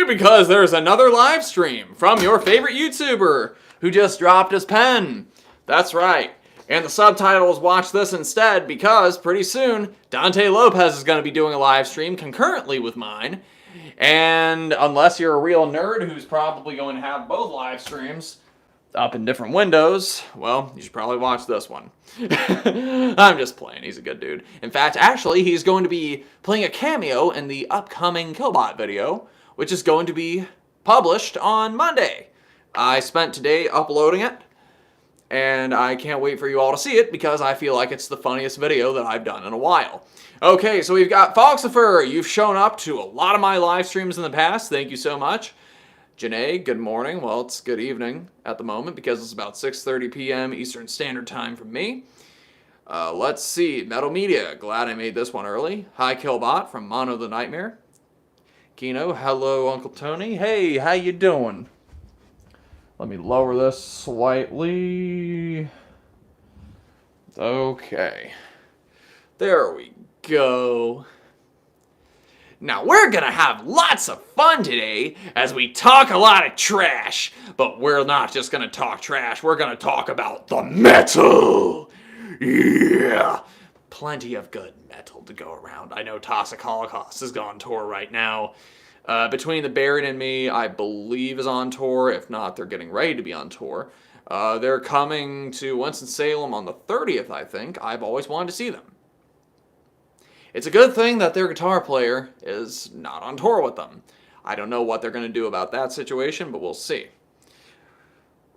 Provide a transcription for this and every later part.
because there's another live stream from your favorite YouTuber who just dropped his pen. That's right. And the subtitle is Watch This Instead because pretty soon Dante Lopez is going to be doing a live stream concurrently with mine. And unless you're a real nerd who's probably going to have both live streams up in different windows, well, you should probably watch this one. I'm just playing. He's a good dude. In fact, actually, he's going to be playing a cameo in the upcoming Killbot video, which is going to be published on Monday. I spent today uploading it, and I can't wait for you all to see it because I feel like it's the funniest video that I've done in a while. Okay, so we've got Foxifer. You've shown up to a lot of my live streams in the past. Thank you so much. Janae, good morning. Well, it's good evening at the moment because it's about 6:30 p.m. Eastern Standard Time for me. Let's see. Metal Media. Glad I made this one early. Hi, Killbot from Mono the Nightmare. Kino, hello, Uncle Tony. Hey, how you doing? Let me lower this slightly. Okay. There we go. Now, we're gonna have lots of fun today as we talk a lot of trash. But we're not just gonna talk trash, we're gonna talk about the metal. Yeah. Plenty of good metal to go around. I know Toxic Holocaust is on tour right now. Between the Buried and Me, I believe is on tour. If not, they're getting ready to be on tour. They're coming to Winston-Salem on the 30th, I think. I've always wanted to see them. It's a good thing that their guitar player is not on tour with them. I don't know what they're going to do about that situation, but we'll see.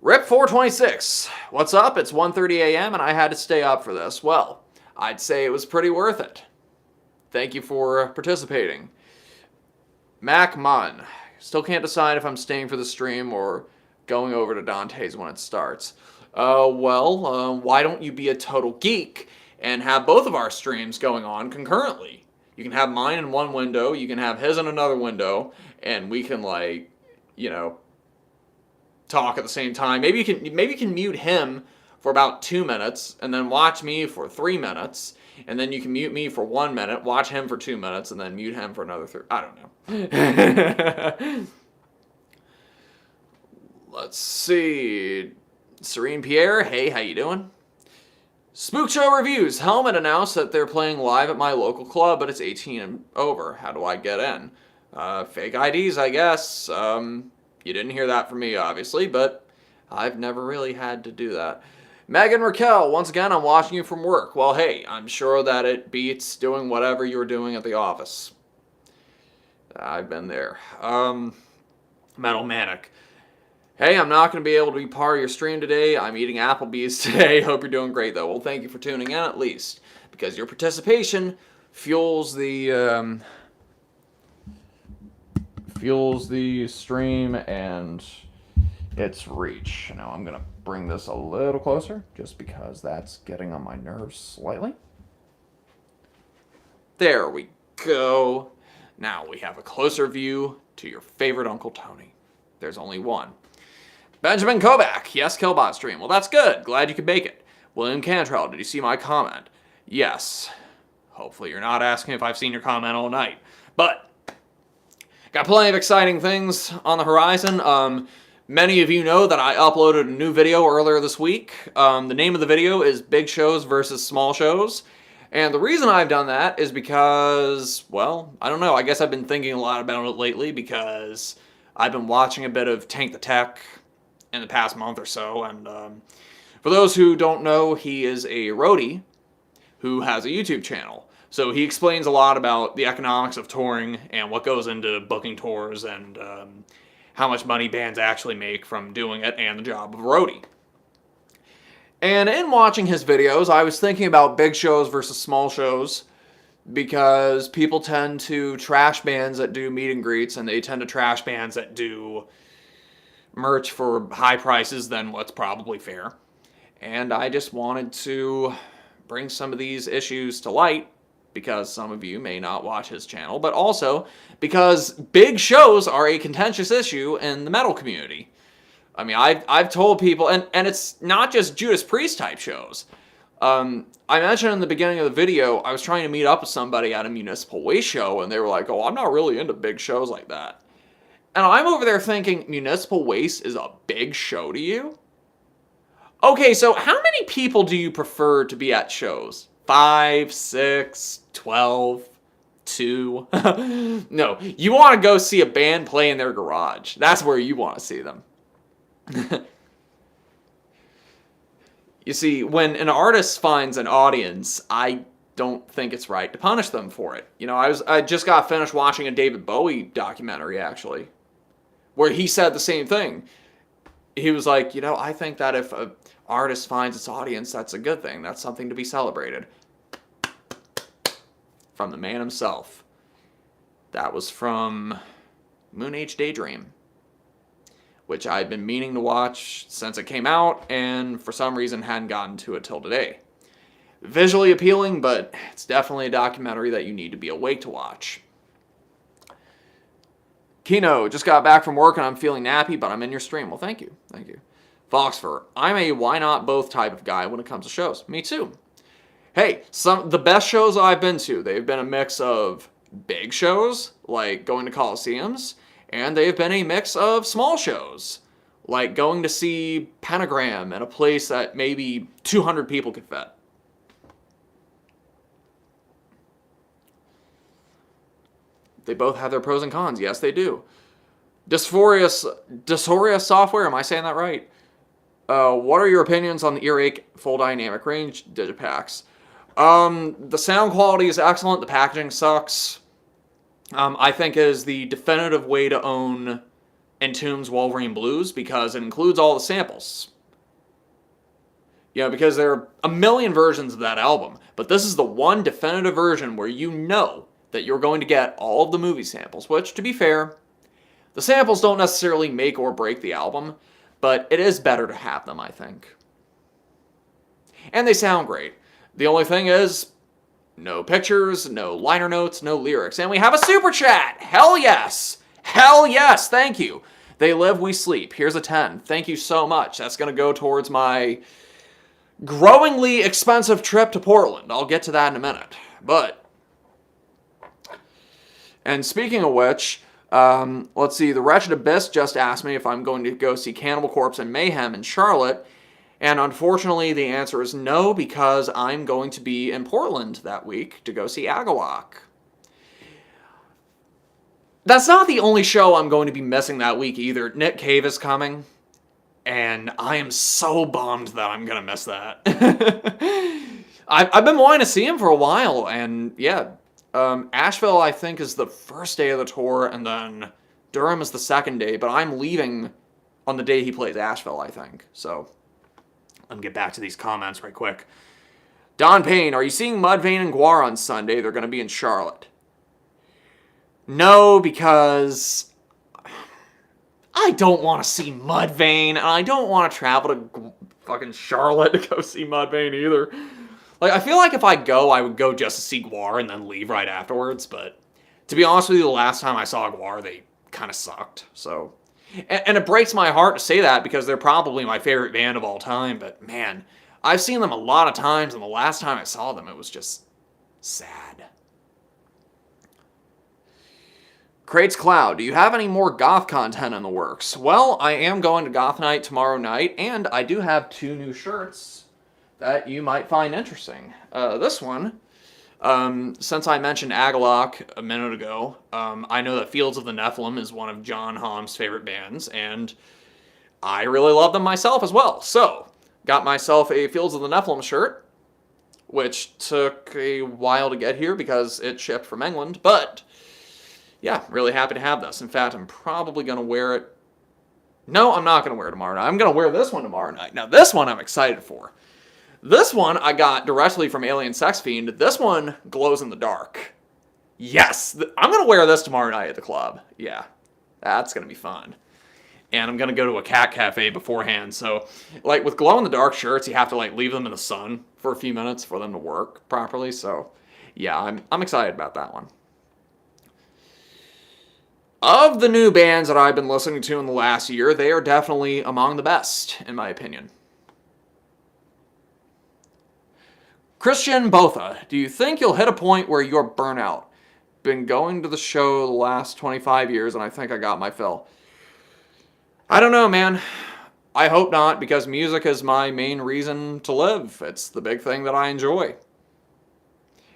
Rip 426. What's up? It's 1:30 a.m. and I had to stay up for this. Well, I'd say it was pretty worth it. Thank you for participating. Mac Munn. Still can't decide if I'm staying for the stream or going over to Dante's when it starts. Why don't you be a total geek and have both of our streams going on concurrently? You can have mine in one window, you can have his in another window, and we can, like, you know, talk at the same time. Maybe you can mute him for about 2 minutes, and then watch me for 3 minutes, and then you can mute me for 1 minute, watch him for 2 minutes, and then mute him for another 3. I don't know. Let's see. Serene Pierre, hey, how you doing? Spook Show Reviews. Helmet announced that they're playing live at my local club, but it's 18 and over. How do I get in? Fake IDs, I guess. You didn't hear that from me, obviously, but I've never really had to do that. Megan Raquel, once again, I'm watching you from work. Well, hey, I'm sure that it beats doing whatever you were doing at the office. I've been there. Metal Manic. Hey, I'm not going to be able to be part of your stream today. I'm eating Applebee's today. Hope you're doing great, though. Well, thank you for tuning in, at least. Because your participation fuels the stream and its reach. Now, I'm going to bring this a little closer, just because that's getting on my nerves slightly. There we go. Now we have a closer view to your favorite Uncle Tony. There's only one. Benjamin Kovac, yes, Killbot stream. Well, that's good. Glad you could make it. William Cantrell, did you see my comment? Yes. Hopefully you're not asking if I've seen your comment all night. But, got plenty of exciting things on the horizon. Many of you know that I uploaded a new video earlier this week. The name of the video is Big Shows versus Small Shows. And the reason I've done that is because, well, I don't know. I guess I've been thinking a lot about it lately because I've been watching a bit of Tank the Tech in the past month or so, and for those who don't know, he is a roadie who has a YouTube channel. So he explains a lot about the economics of touring and what goes into booking tours and how much money bands actually make from doing it and the job of a roadie. And in watching his videos, I was thinking about big shows versus small shows because people tend to trash bands that do meet and greets, and they tend to trash bands that do merch for high prices than what's probably fair. And I just wanted to bring some of these issues to light because some of you may not watch his channel, but also because big shows are a contentious issue in the metal community. I mean, I've told people, and it's not just Judas Priest type shows. I mentioned in the beginning of the video, I was trying to meet up with somebody at a Municipal Waste show, and they were like, oh, I'm not really into big shows like that. And I'm over there thinking Municipal Waste is a big show to you? Okay, so how many people do you prefer to be at shows? 5, 6, 12, 2? No, you want to go see a band play in their garage. That's where you want to see them. You see, when an artist finds an audience, I don't think it's right to punish them for it. You know, I just got finished watching a David Bowie documentary, actually, where he said the same thing. He was like, you know, I think that if an artist finds its audience, that's a good thing. That's something to be celebrated. From the man himself. That was from Moon Age Daydream, which I've been meaning to watch since it came out, and for some reason hadn't gotten to it till today. Visually appealing, but it's definitely a documentary that you need to be awake to watch. Kino, just got back from work and I'm feeling nappy, but I'm in your stream. Well, thank you. Thank you. Foxfur, I'm a why not both type of guy when it comes to shows. Me too. Hey, the best shows I've been to, they've been a mix of big shows, like going to Coliseums, and they've been a mix of small shows, like going to see Pentagram in a place that maybe 200 people could fit. They both have their pros and cons. Yes, they do. Dysphoria Software, am I saying that right? What are your opinions on the Earache full dynamic range digipacks? The sound quality is excellent. The packaging sucks. I think it is the definitive way to own Entombed's Wolverine Blues because it includes all the samples. You know, because there are a million versions of that album, but this is the one definitive version where you know that you're going to get all of the movie samples, which, to be fair, the samples don't necessarily make or break the album, but it is better to have them, I think. And they sound great. The only thing is, no pictures, no liner notes, no lyrics. And we have a super chat! Hell yes! Hell yes! Thank you! They Live, We Sleep. Here's a 10. Thank you so much. That's going to go towards my growingly expensive trip to Portland. I'll get to that in a minute. And speaking of which, let's see, the Wretched Abyss just asked me if I'm going to go see Cannibal Corpse and Mayhem in Charlotte, and unfortunately the answer is no, because I'm going to be in Portland that week to go see Agalloch. That's not the only show I'm going to be missing that week either. Nick Cave is coming, and I am so bummed that I'm going to miss that. I've been wanting to see him for a while, and yeah, Asheville, I think, is the first day of the tour, and then Durham is the second day, but I'm leaving on the day he plays Asheville, I think. So, let me get back to these comments right quick. Don Payne, are you seeing Mudvayne and GWAR on Sunday? They're going to be in Charlotte. No, because I don't want to see Mudvayne, and I don't want to travel to fucking Charlotte to go see Mudvayne either. Like, I feel like if I go, I would go just to see GWAR and then leave right afterwards, but to be honest with you, the last time I saw GWAR, they kind of sucked, so. And it breaks my heart to say that because they're probably my favorite band of all time, but man, I've seen them a lot of times, and the last time I saw them, it was just sad. Crates Cloud, do you have any more goth content in the works? Well, I am going to Goth Night tomorrow night, and I do have 2 new shirts that you might find interesting. This one, since I mentioned Agalloch a minute ago, I know that Fields of the Nephilim is one of John Hamm's favorite bands, and I really love them myself as well. So, got myself a Fields of the Nephilim shirt, which took a while to get here because it shipped from England, but yeah, really happy to have this. In fact, I'm probably going to wear it. No, I'm not going to wear it tomorrow night. I'm going to wear this one tomorrow night. Now, this one I'm excited for. This one I got directly from Alien Sex Fiend. This one glows in the dark. Yes, I'm going to wear this tomorrow night at the club. Yeah, that's going to be fun. And I'm going to go to a cat cafe beforehand. So, like, with glow-in-the-dark shirts, you have to, like, leave them in the sun for a few minutes for them to work properly. So, yeah, I'm excited about that one. Of the new bands that I've been listening to in the last year, they are definitely among the best, in my opinion. Christian Botha, do you think you'll hit a point where you're burnout? been going to the show the last 25 years, and I think I got my fill. I don't know, man. I hope not, because music is my main reason to live. It's the big thing that I enjoy.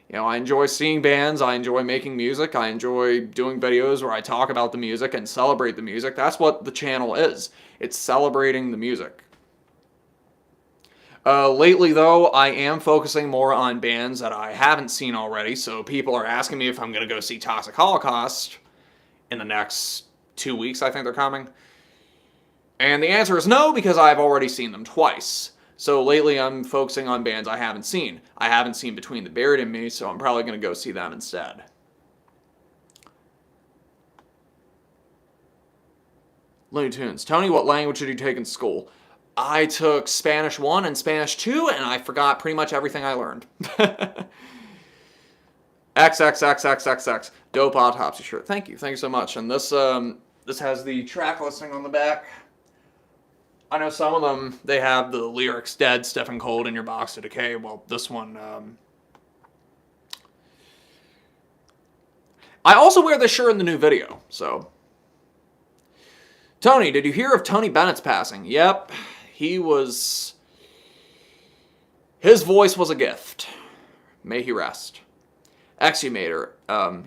You know, I enjoy seeing bands, I enjoy making music, I enjoy doing videos where I talk about the music and celebrate the music. That's what the channel is. It's celebrating the music. Lately, though, I am focusing more on bands that I haven't seen already, so people are asking me if I'm going to go see Toxic Holocaust in the next 2 weeks, I think they're coming. And the answer is no, because I've already seen them twice. So lately I'm focusing on bands I haven't seen. I haven't seen Between the Buried and Me, so I'm probably going to go see them instead. Looney Tunes. Tony, what language did you take in school? I took Spanish 1 and Spanish 2, and I forgot pretty much everything I learned. XXXXXX. Dope Autopsy shirt. Thank you. Thank you so much. And this has the track listing on the back. I know some of them, they have the lyrics Dead, Stiff and Cold in your box to decay. Well, this one... I also wear this shirt in the new video, so... Tony, did you hear of Tony Bennett's passing? Yep. He was... His voice was a gift. May he rest. Exhumator.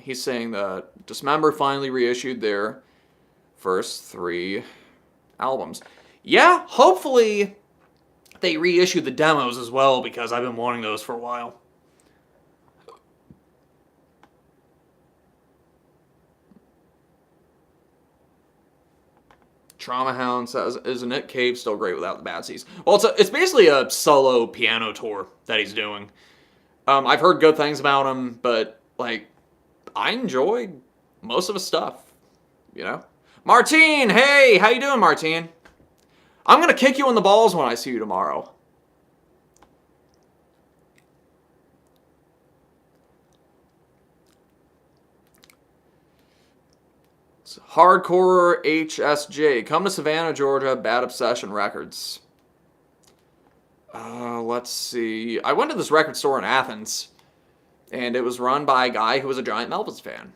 He's saying that Dismember finally reissued their first 3 albums. Yeah, hopefully they reissue the demos as well, because I've been wanting those for a while. Trauma Hound says, is Nick Cave still great without the Bad Seeds? Well, it's basically a solo piano tour that he's doing. I've heard good things about him, but, like, I enjoy most of his stuff, you know? Martine, hey, how you doing, Martine? I'm going to kick you in the balls when I see you tomorrow. It's Hardcore HSJ. Come to Savannah, Georgia. Bad Obsession Records. Let's see. I went to this record store in Athens, and it was run by a guy who was a giant Melvins fan.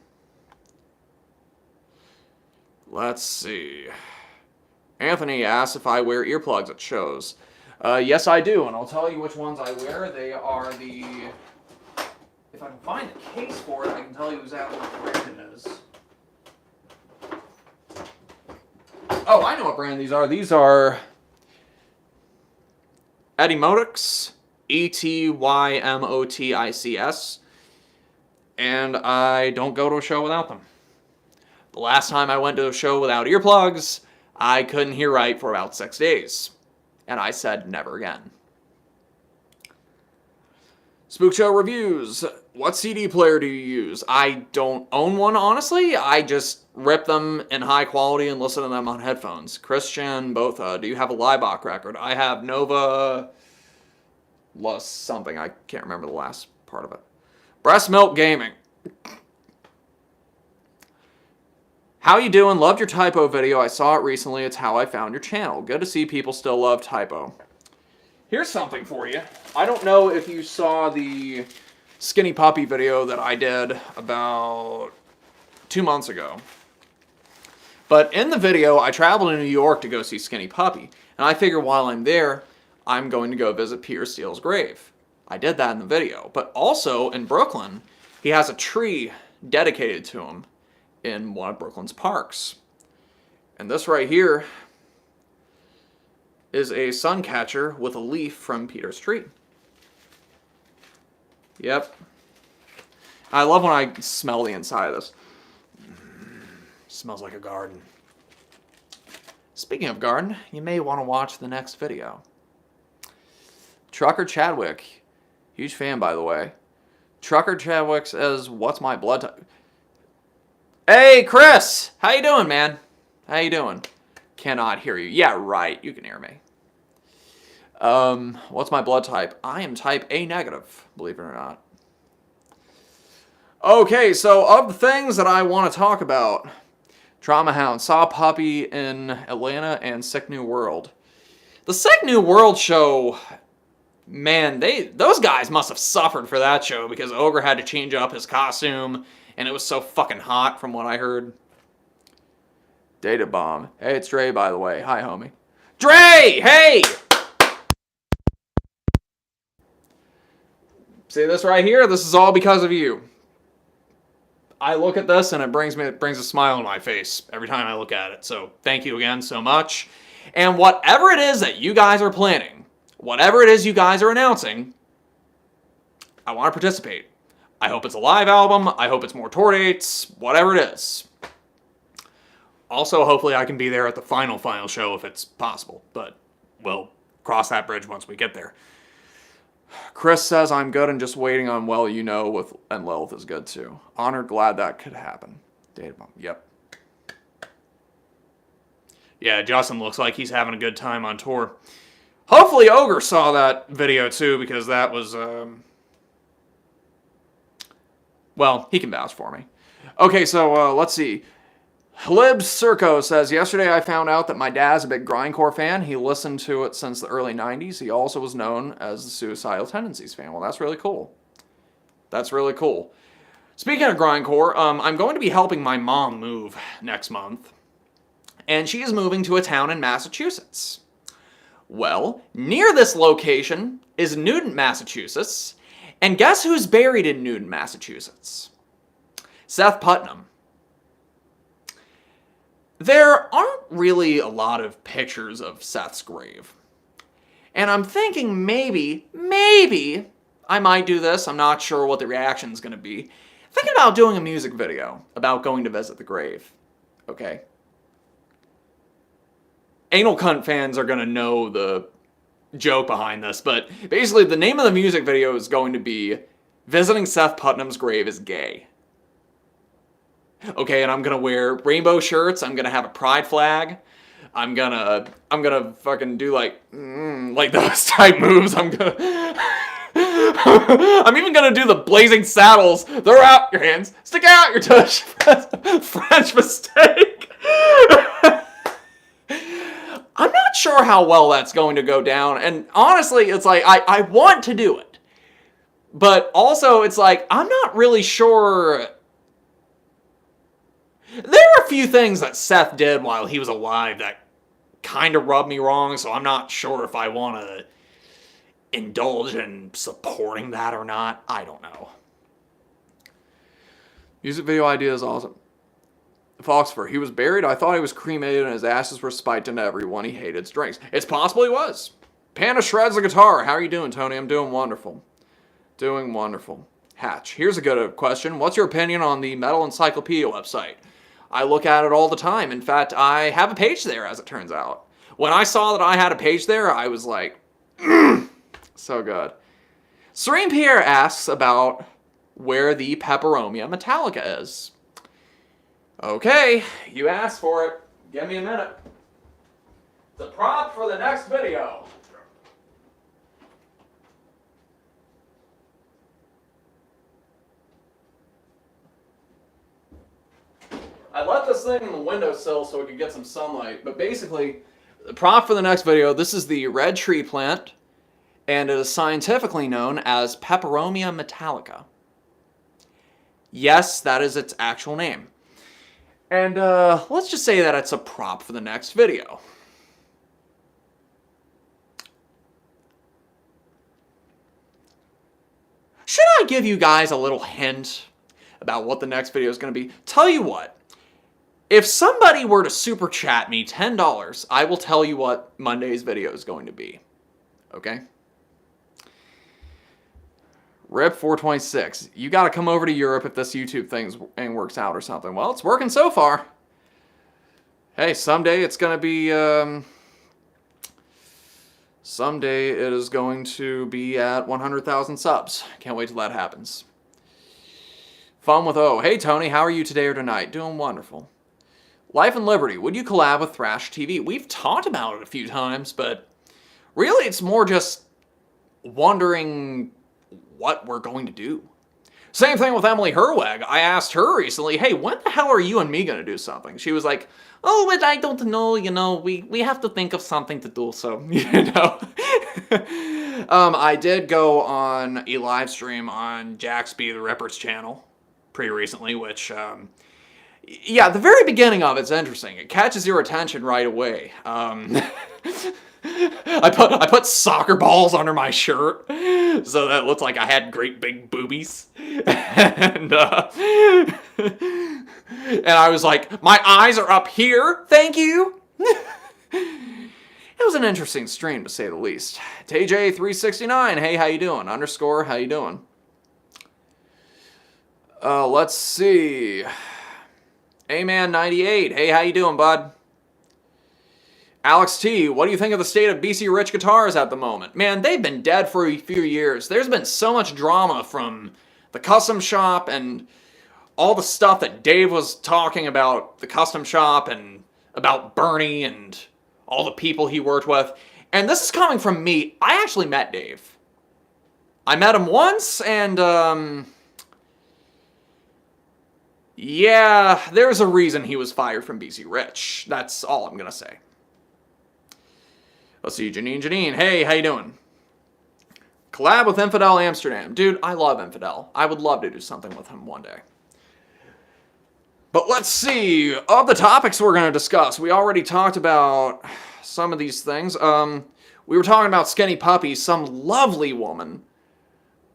Let's see. Anthony asks if I wear earplugs at shows. Yes, I do, and I'll tell you which ones I wear. They are the... If I can find the case for it, I can tell you exactly what brand it is. Oh, I know what brand these are. These are Etymotics, Etymotics, and I don't go to a show without them. The last time I went to a show without earplugs, I couldn't hear right for about 6 days. And I said never again. Spook Show Reviews. What CD player do you use? I don't own one, honestly. I just rip them in high quality and listen to them on headphones. Christian Botha, do you have a Liebach record? I have Nova... something. I can't remember the last part of it. Breast Milk Gaming. How you doing? Loved your typo video. I saw it recently. It's how I found your channel. Good to see people still love typo. Here's something for you. I don't know if you saw the Skinny Puppy video that I did about 2 months ago. But in the video, I traveled to New York to go see Skinny Puppy. And I figure while I'm there, I'm going to go visit Peter Steele's grave. I did that in the video. But also, in Brooklyn, he has a tree dedicated to him in one of Brooklyn's parks. And this right here is a sun catcher with a leaf from Peter's tree. Yep. I love when I smell the inside of this. Smells like a garden. Speaking of garden, you may want to watch the next video. Trucker Chadwick. Huge fan, by the way. Trucker Chadwick says, what's my blood type? Hey, Chris! How you doing, man? How you doing? Cannot hear you. Yeah, right. You can hear me. What's my blood type? I am type A negative, believe it or not. Okay, so of the things that I want to talk about, Trauma Hound, Saw Puppy in Atlanta, and Sick New World. The Sick New World show, man, those guys must have suffered for that show because Ogre had to change up his costume and it was so fucking hot from what I heard. Data bomb. Hey, it's Dre, by the way. Hi, homie. Dre! Hey! See this right here? This is all because of you. I look at this and it brings a smile on my face every time I look at it. So thank you again so much. And whatever it is that you guys are planning, whatever it is you guys are announcing, I want to participate. I hope it's a live album. I hope it's more tour dates, whatever it is. Also, hopefully I can be there at the final show if it's possible. But we'll cross that bridge once we get there. Chris says, I'm good and just waiting on Well You Know and Lilith is good too. Honored, glad that could happen. Data bomb. Yep. Yeah, Justin looks like he's having a good time on tour. Hopefully Ogre saw that video too, because that was, well, he can vouch for me. Okay, so let's see. Libs Circo says, yesterday I found out that my dad's a big grindcore fan. He listened to it since the early 90s. He also was known as the Suicidal Tendencies fan. Well, that's really cool. That's really cool. Speaking of grindcore, I'm going to be helping my mom move next month. And she is moving to a town in Massachusetts. Well, near this location is Newton, Massachusetts. And guess who's buried in Newton, Massachusetts? Seth Putnam. There aren't really a lot of pictures of Seth's grave. And I'm thinking maybe I might do this. I'm not sure what the reaction's going to be. Thinking about doing a music video about going to visit the grave. Okay? Anal Cunt fans are going to know the joke behind this, but basically the name of the music video is going to be Visiting Seth Putnam's Grave is Gay. Okay, and I'm gonna wear rainbow shirts. I'm gonna have a pride flag. I'm gonna fucking do like those type moves. I'm even gonna do the blazing saddles. Throw out your hands, stick out your tush. French mistake. I'm not sure how well that's going to go down, and honestly, it's like I want to do it, but also it's like I'm not really sure. There are a few things that Seth did while he was alive that kind of rubbed me wrong, so I'm not sure if I want to indulge in supporting that or not. I don't know. Music video idea is awesome. Foxford, he was buried. I thought he was cremated and his ashes were spiked into everyone he hated drinks. It's possible he was. Panda shreds the guitar. How are you doing, Tony? I'm doing wonderful. Doing wonderful. Hatch, here's a good question. What's your opinion on the Metal Encyclopedia website? I look at it all the time. In fact, I have a page there, as it turns out. When I saw that I had a page there, I was like, so good. Serene Pierre asks about where the Peperomia Metallica is. Okay, you asked for it. Give me a minute. The prop for the next video. I left this thing in the windowsill so we could get some sunlight, but basically, the prop for the next video, this is the red tree plant, and it is scientifically known as Peperomia metallica. Yes, that is its actual name. And let's just say that it's a prop for the next video. Should I give you guys a little hint about what the next video is going to be? Tell you what. If somebody were to super chat me $10, I will tell you what Monday's video is going to be. Okay? Rip 426. You got to come over to Europe if this YouTube thing works out or something. Well, it's working so far. Hey, someday it's going to be... someday it is going to be at 100,000 subs. Can't wait till that happens. Fun with O. Hey, Tony, how are you today or tonight? Doing wonderful. Life and Liberty. Would you collab with Thrash TV? We've talked about it a few times, but really it's more just wondering what we're going to do. Same thing with Emily Herweg. I asked her recently, hey, when the hell are you and me going to do something? She was like, oh, but I don't know, we have to think of something to do, so, I did go on a live stream on Jaxby the Ripper's channel. pretty recently, which, yeah, the very beginning of it's interesting. It catches your attention right away. I put soccer balls under my shirt so that it looked like I had great big boobies. And I was like, my eyes are up here, thank you. It was an interesting stream, to say the least. TJ369, hey, how you doing? Underscore, how you doing? Let's see. A-Man98, hey, how you doing, bud? Alex T, what do you think of the state of BC Rich Guitars at the moment? Man, they've been dead for a few years. There's been so much drama from the custom shop and all the stuff that Dave was talking about the custom shop and about Byrne and all the people he worked with. And this is coming from me. I actually met Dave. I met him once, and, yeah, there's a reason he was fired from BC Rich. That's all I'm gonna say. Let's see, Janine, hey, how you doing? Collab with Infidel Amsterdam. Dude, I love Infidel. I would love to do something with him one day. But let's see, of the topics we're going to discuss, we already talked about some of these things. We were talking about Skinny Puppy, some lovely woman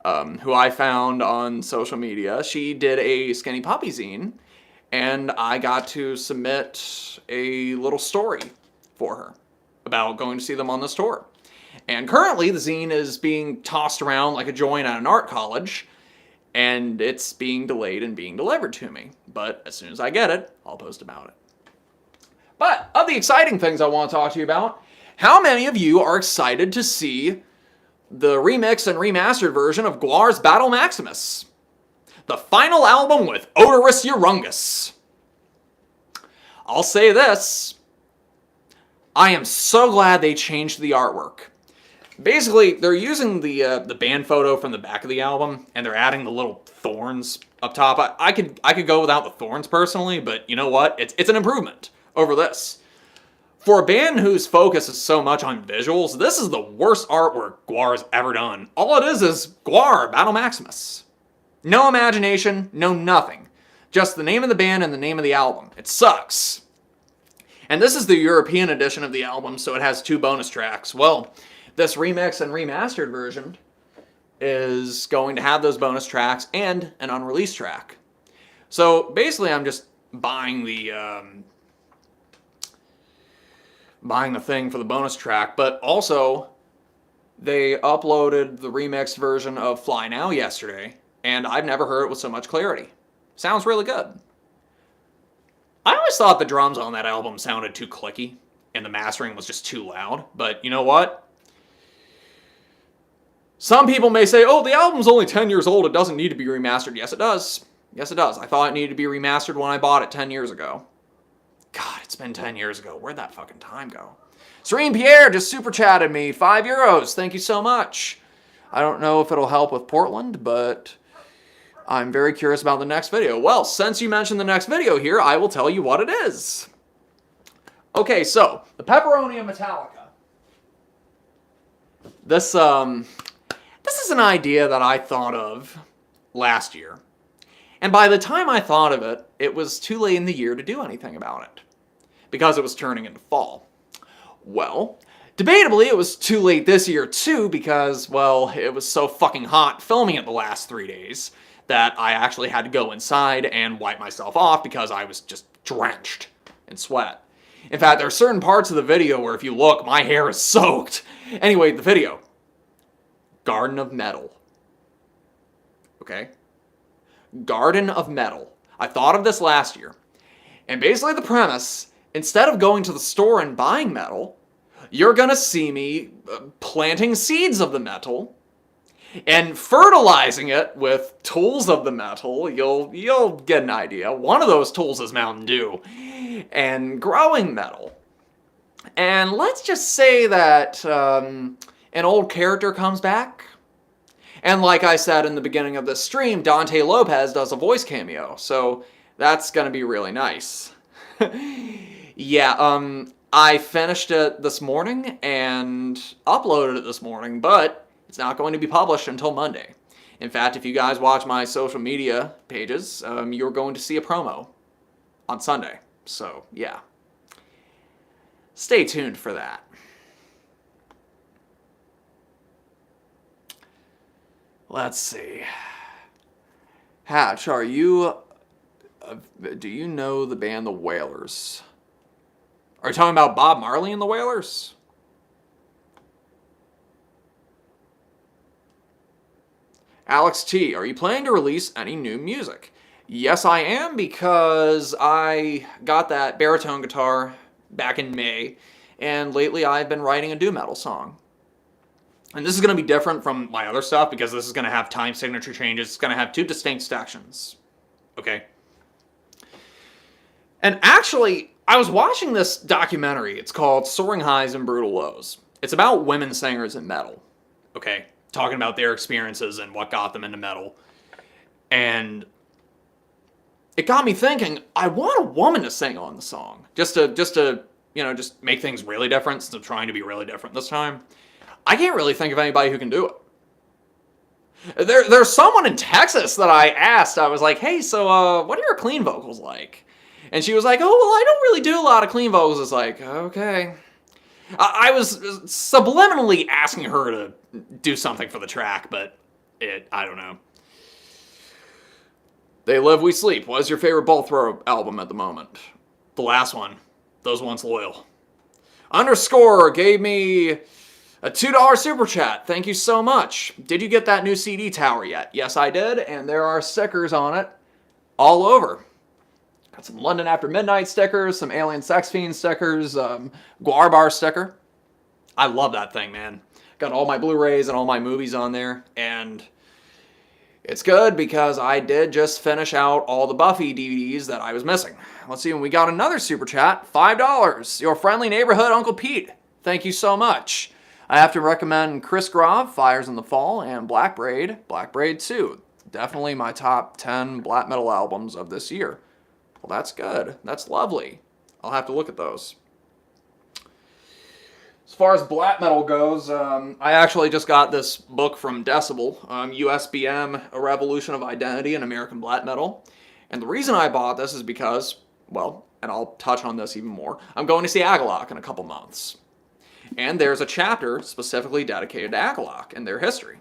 who I found on social media. She did a Skinny Puppy zine, and I got to submit a little story for her about going to see them on this tour. And currently, the zine is being tossed around like a joint at an art college, and it's being delayed and being delivered to me. But as soon as I get it, I'll post about it. But of the exciting things I want to talk to you about, how many of you are excited to see the remix and remastered version of GWAR's Battle Maximus? The final album with Odorous Urungus. I'll say this. I am so glad they changed the artwork. Basically, they're using the band photo from the back of the album, and they're adding the little thorns up top. I could go without the thorns personally, but you know what? It's an improvement over this. For a band whose focus is so much on visuals, this is the worst artwork GWAR has ever done. All it is GWAR, Battle Maximus. No imagination, no nothing. Just the name of the band and the name of the album. It sucks. And this is the European edition of the album, so it has 2 bonus tracks. Well, this remix and remastered version is going to have those bonus tracks and an unreleased track. So basically, I'm just buying the thing for the bonus track, but also they uploaded the remix version of Fly Now yesterday, and I've never heard it with so much clarity. Sounds really good. I always thought the drums on that album sounded too clicky, and the mastering was just too loud, but you know what? Some people may say, oh, the album's only 10 years old, it doesn't need to be remastered. Yes, it does. Yes, it does. I thought it needed to be remastered when I bought it 10 years ago. God, it's been 10 years ago. Where'd that fucking time go? Serene Pierre just super chatted me. €5. Thank you so much. I don't know if it'll help with Portland, but I'm very curious about the next video. Well, since you mentioned the next video here, I will tell you what it is. Okay, so, the Pepperoni of Metallica. This is an idea that I thought of last year. And by the time I thought of it, it was too late in the year to do anything about it. Because it was turning into fall. Well, debatably it was too late this year too because, well, it was so fucking hot filming it the last 3 days that I actually had to go inside and wipe myself off because I was just drenched in sweat. In fact, there are certain parts of the video where if you look, my hair is soaked. Anyway, the video. Garden of Metal. Okay? Garden of Metal. I thought of this last year. And basically the premise, instead of going to the store and buying metal, you're gonna see me planting seeds of the metal and fertilizing it with tools of the metal. You'll get an idea. One of those tools is Mountain Dew. And growing metal. And let's just say that an old character comes back. And like I said in the beginning of this stream, Dante Lopez does a voice cameo. So that's going to be really nice. Yeah, I finished it this morning and uploaded it this morning, but it's not going to be published until Monday. In fact, if you guys watch my social media pages, you're going to see a promo on Sunday. So, yeah. Stay tuned for that. Let's see. Hatch, do you know the band The Wailers? Are you talking about Bob Marley and The Wailers? Alex T, are you planning to release any new music? Yes, I am, because I got that baritone guitar back in May, and lately I've been writing a doom metal song. And this is going to be different from my other stuff, because this is going to have time signature changes. It's going to have 2 distinct sections. Okay? And actually, I was watching this documentary. It's called Soaring Highs and Brutal Lows. It's about women singers in metal. Okay? Talking about their experiences and what got them into metal. And it got me thinking, I want a woman to sing on the song. Just to make things really different, since I'm trying to be really different this time. I can't really think of anybody who can do it. There's someone in Texas that I asked. I was like, hey, so what are your clean vocals like? And she was like, oh, well, I don't really do a lot of clean vocals. It's like, okay. I was subliminally asking her to do something for the track, but I don't know. They Live, We Sleep. What is your favorite Bolt Thrower album at the moment? The last one. Those ones loyal. Underscore gave me a $2 super chat. Thank you so much. Did you get that new CD tower yet? Yes, I did, and there are stickers on it all over. Got some London After Midnight stickers, some Alien Sex Fiend stickers, GWAR bar sticker. I love that thing, man. Got all my Blu-rays and all my movies on there, and it's good because I did just finish out all the Buffy DVDs that I was missing. Let's see, we got another super chat, $5. Your friendly neighborhood Uncle Pete. Thank you so much. I have to recommend Chris Grove, Fires in the Fall, and Black Braid 2. Definitely my top 10 black metal albums of this year. Well, that's good. That's lovely. I'll have to look at those. As far as black metal goes, I actually just got this book from Decibel, USBM, A Revolution of Identity in American Black Metal. And the reason I bought this is because, well, and I'll touch on this even more, I'm going to see Agalloch in a couple months. And there's a chapter specifically dedicated to Agalloch and their history.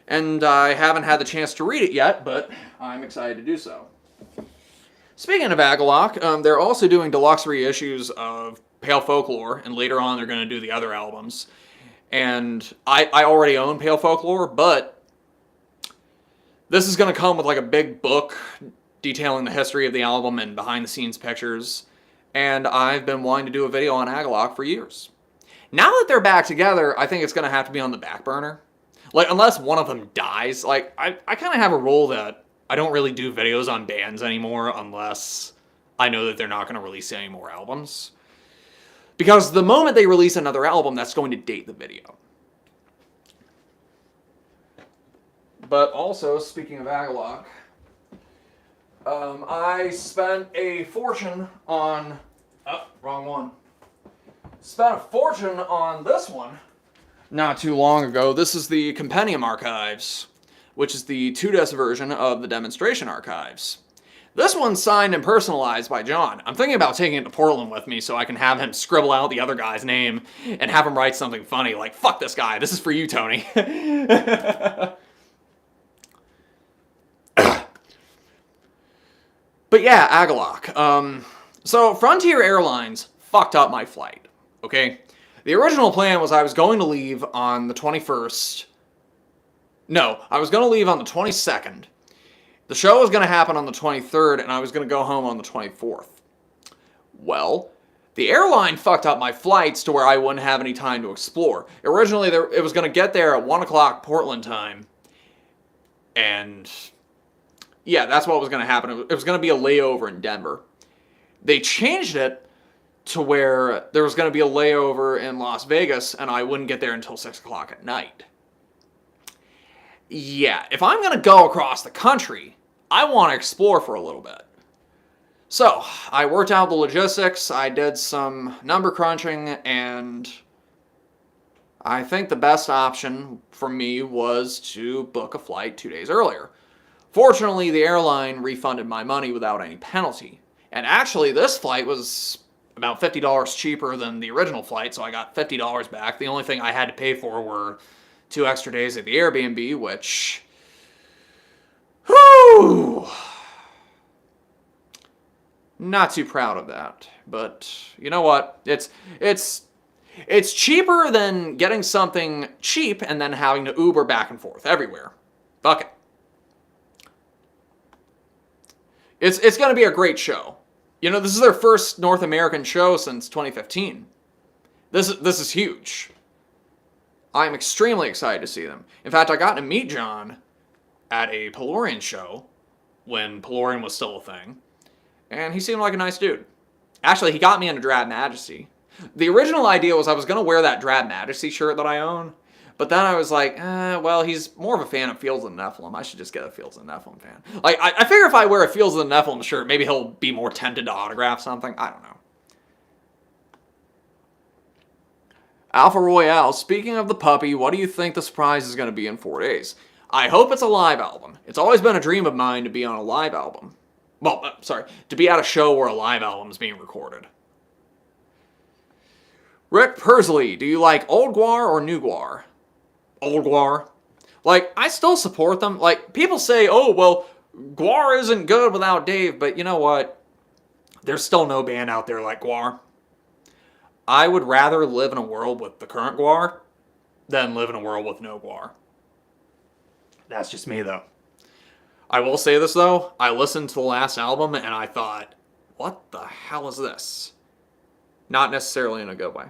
And I haven't had the chance to read it yet, but I'm excited to do so. Speaking of Agalloch, they're also doing deluxe reissues of Pale Folklore, and later on they're going to do the other albums. And I already own Pale Folklore, but this is going to come with like a big book detailing the history of the album and behind-the-scenes pictures. And I've been wanting to do a video on Agalloch for years. Now that they're back together, I think it's going to have to be on the back burner. Like, unless one of them dies. Like, I kind of have a rule that I don't really do videos on bands anymore unless I know that they're not going to release any more albums. Because the moment they release another album, that's going to date the video. But also, speaking of Agalloch, I spent a fortune on... Oh, wrong one. Spent a fortune on this one not too long ago. This is the Compendium Archives, which is the 2-disc version of the Demonstration Archives. This one's signed and personalized by John. I'm thinking about taking it to Portland with me so I can have him scribble out the other guy's name and have him write something funny like, fuck this guy, this is for you, Tony. But yeah, Agalloch. So Frontier Airlines fucked up my flight, okay? The original plan was I was going to leave on the 21st. No, I was going to leave on the 22nd. The show was going to happen on the 23rd, and I was going to go home on the 24th. Well, the airline fucked up my flights to where I wouldn't have any time to explore. Originally, it was going to get there at 1 o'clock Portland time. And yeah, that's what was going to happen. It was going to be a layover in Denver. They changed it to where there was going to be a layover in Las Vegas, and I wouldn't get there until 6 o'clock at night. Yeah, if I'm going to go across the country, I want to explore for a little bit. So, I worked out the logistics, I did some number crunching, and I think the best option for me was to book a flight 2 days earlier. Fortunately, the airline refunded my money without any penalty. And actually, this flight was about $50 cheaper than the original flight, so I got $50 back. The only thing I had to pay for were 2 extra days at the Airbnb, which... whew! Not too proud of that. But you know what? It's cheaper than getting something cheap and then having to Uber back and forth everywhere. Fuck it. It's going to be a great show. You know, this is their first North American show since 2015. This is huge. I'm extremely excited to see them. In fact, I got to meet John at a Pelorian show when Pelorian was still a thing. And he seemed like a nice dude. Actually, he got me into Drab Majesty. The original idea was I was going to wear that Drab Majesty shirt that I own. But then I was like, well, he's more of a fan of Fields of the Nephilim. I should just get a Fields of the Nephilim fan. Like, I figure if I wear a Fields of the Nephilim shirt, maybe he'll be more tempted to autograph something. I don't know. Alpha Royale, speaking of the puppy, what do you think the surprise is going to be in 4 days? I hope it's a live album. It's always been a dream of mine to be on a live album. Well, to be at a show where a live album is being recorded. Rick Persley, do you like old GWAR or new GWAR? Old GWAR. Like, I still support them. Like, people say, oh, well, GWAR isn't good without Dave, but you know what? There's still no band out there like GWAR. I would rather live in a world with the current GWAR than live in a world with no GWAR. That's just me, though. I will say this, though. I listened to the last album, and I thought, what the hell is this? Not necessarily in a good way.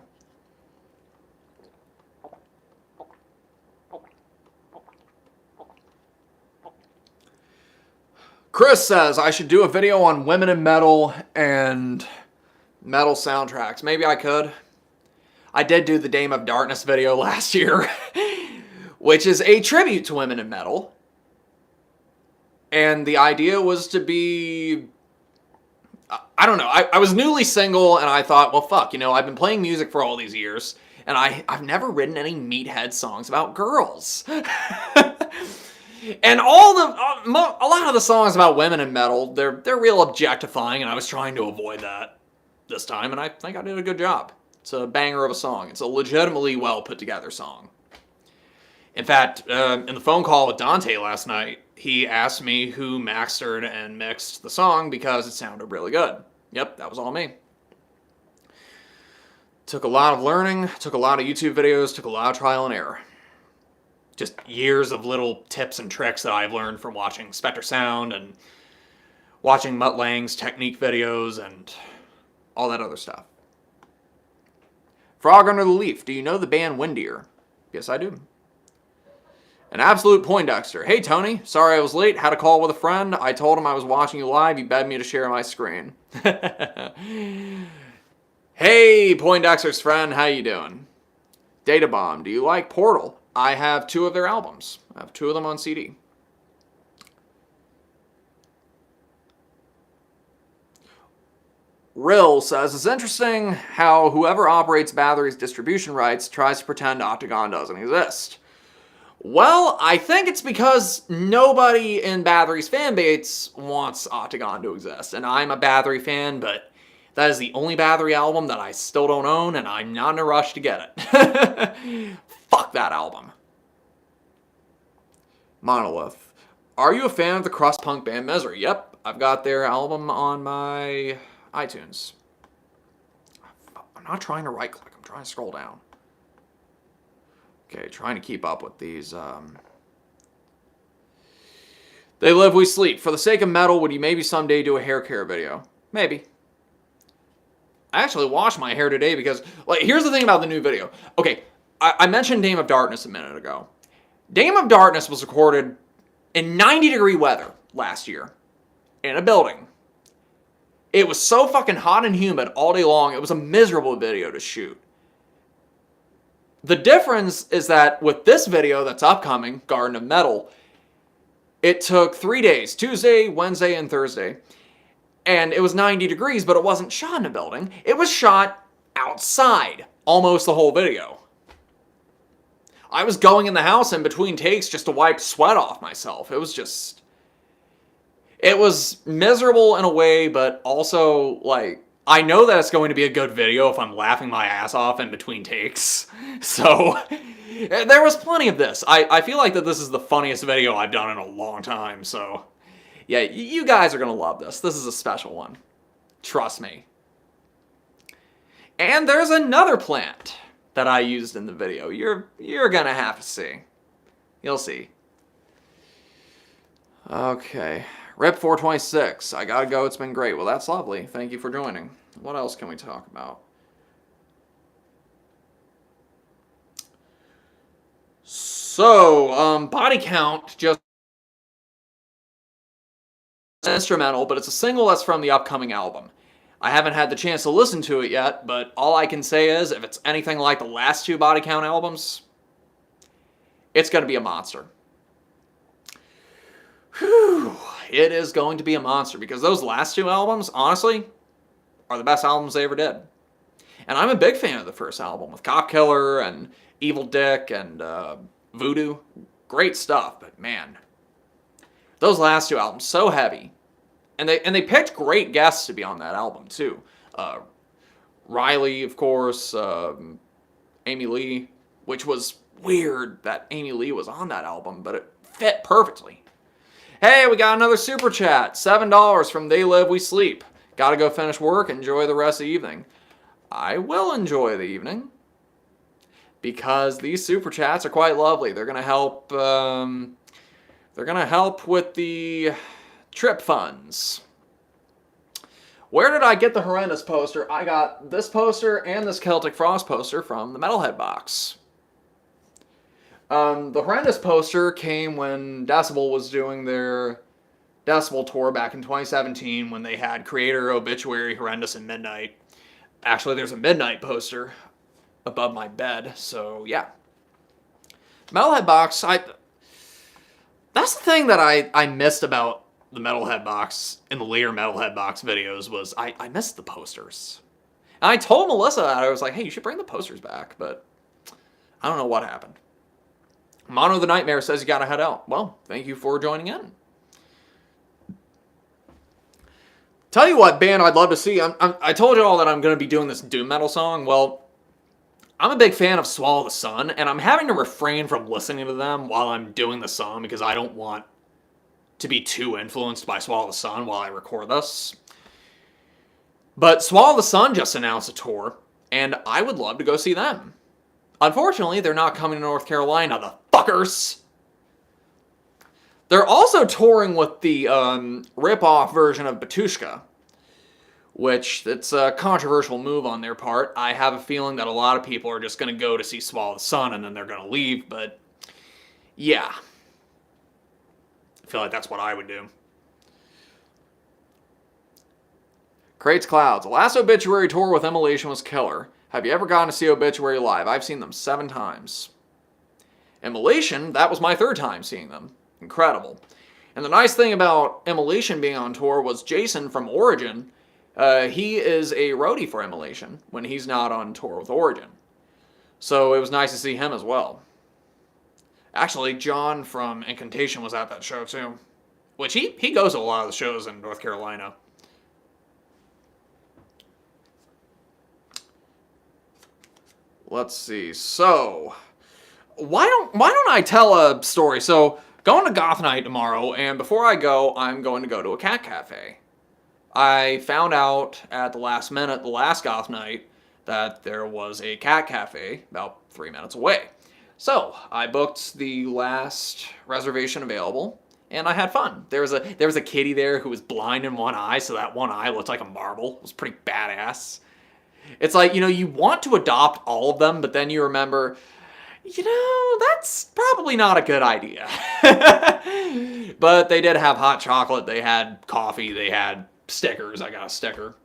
Chris says, I should do a video on women in metal and metal soundtracks. Maybe I could. I did do the Dame of Darkness video last year, which is a tribute to women in metal. And the idea was to be... I don't know. I was newly single, and I thought, well, fuck, you know, I've been playing music for all these years, and I've never written any meathead songs about girls. And a lot of the songs about women in metal, they're real objectifying, and I was trying to avoid that this time, and I think I did a good job. It's a banger of a song. It's a legitimately well put together song. In fact, in the phone call with Dante last night, he asked me who mastered and mixed the song because it sounded really good. Yep, that was all me. Took a lot of learning, took a lot of YouTube videos, took a lot of trial and error. Just years of little tips and tricks that I've learned from watching Spectre Sound and watching Mutt Lange's technique videos and all that other stuff. Frog Under the Leaf, do you know the band Windeer? Yes, I do. An Absolute Poindexter. Hey, Tony. Sorry I was late. Had a call with a friend. I told him I was watching you live. He begged me to share my screen. Hey, Poindexter's friend. How you doing? Data Bomb. Do you like Portal? I have 2 of their albums. I have 2 of them on CD. Rill says, it's interesting how whoever operates Bathory's distribution rights tries to pretend Octagon doesn't exist. Well, I think it's because nobody in Bathory's fan base wants Octagon to exist. And I'm a Bathory fan, but that is the only Bathory album that I still don't own, and I'm not in a rush to get it. Fuck that album. Monolith. Are you a fan of the crust punk band Misery? Yep, I've got their album on my iTunes. I'm not trying to right click, I'm trying to scroll down. Okay, trying to keep up with these. They Live, We Sleep. For the sake of metal, would you maybe someday do a hair care video? Maybe. I actually washed my hair today because, like, here's the thing about the new video. Okay, I mentioned Dame of Darkness a minute ago. Dame of Darkness was recorded in 90-degree weather last year in a building. It was so fucking hot and humid all day long, it was a miserable video to shoot. The difference is that with this video that's upcoming, Garden of Metal, it took 3 days, Tuesday, Wednesday, and Thursday. And it was 90 degrees, but it wasn't shot in a building. It was shot outside, almost the whole video. I was going in the house in between takes just to wipe sweat off myself. It was miserable in a way, but also, like, I know that it's going to be a good video if I'm laughing my ass off in between takes. So, there was plenty of this. I feel like that this is the funniest video I've done in a long time, so... Yeah, you guys are going to love this. This is a special one. Trust me. And there's another plant that I used in the video. You're going to have to see. You'll see. Okay. Rip 426. I gotta go. It's been great. Well, that's lovely. Thank you for joining. What else can we talk about? So, body count, just instrumental, but it's a single that's from the upcoming album. I haven't had the chance to listen to it yet, but all I can say is, if it's anything like the last two body count albums, it's going to be a monster. Whew. It is going to be a monster, because those last two albums, honestly, are the best albums they ever did. And I'm a big fan of the first album, with Cop Killer and Evil Dick and Voodoo. Great stuff, but man, those last two albums, so heavy. And they picked great guests to be on that album, too. Riley, of course, Amy Lee, which was weird that Amy Lee was on that album, but it fit perfectly. Hey, we got another super chat. $7 from They Live, We Sleep. Gotta go finish work. Enjoy the rest of the evening. I will enjoy the evening, because these super chats are quite lovely. They're gonna help. They're gonna help with the trip funds. Where did I get the horrendous poster? I got this poster and this Celtic Frost poster from the Metalhead box. The horrendous poster came when Decibel was doing their Decibel tour back in 2017, when they had Creator, Obituary, Horrendous, and Midnight. Actually, there's a Midnight poster above my bed, so yeah. Metalhead box, that's the thing that I missed about the Metalhead box in the later Metalhead box videos, was I missed the posters. And I told Melissa that. I was like, hey, you should bring the posters back, but I don't know what happened. Mono the Nightmare says you gotta head out. Well, thank you for joining in. Tell you what band I'd love to see. I told you all that I'm going to be doing this doom metal song. Well, I'm a big fan of Swallow the Sun, and I'm having to refrain from listening to them while I'm doing the song, because I don't want to be too influenced by Swallow the Sun while I record this. But Swallow the Sun just announced a tour, and I would love to go see them. Unfortunately, they're not coming to North Carolina, the fuckers! They're also touring with the rip-off version of Batushka, which it's a controversial move on their part. I have a feeling that a lot of people are just going to go to see Swallow the Sun and then they're going to leave, but yeah. I feel like that's what I would do. Crates Clouds. The last Obituary tour with Immolation was killer. Have you ever gone to see Obituary live? I've seen them 7 times. Immolation, that was my 3rd time seeing them. Incredible. And the nice thing about Immolation being on tour was Jason from Origin. He is a roadie for Immolation when he's not on tour with Origin. So it was nice to see him as well. Actually, John from Incantation was at that show too. Which he goes to a lot of the shows in North Carolina. Let's see. So, why don't I tell a story? So, going to Goth Night tomorrow, and before I go, I'm going to go to a cat cafe. I found out at the last minute, the last Goth Night, that there was a cat cafe about 3 minutes away. So, I booked the last reservation available, and I had fun. There was a kitty there who was blind in one eye, so that one eye looked like a marble. It was pretty badass. It's like, you want to adopt all of them, but then you remember, that's probably not a good idea. But they did have hot chocolate, they had coffee, they had stickers. I got a sticker.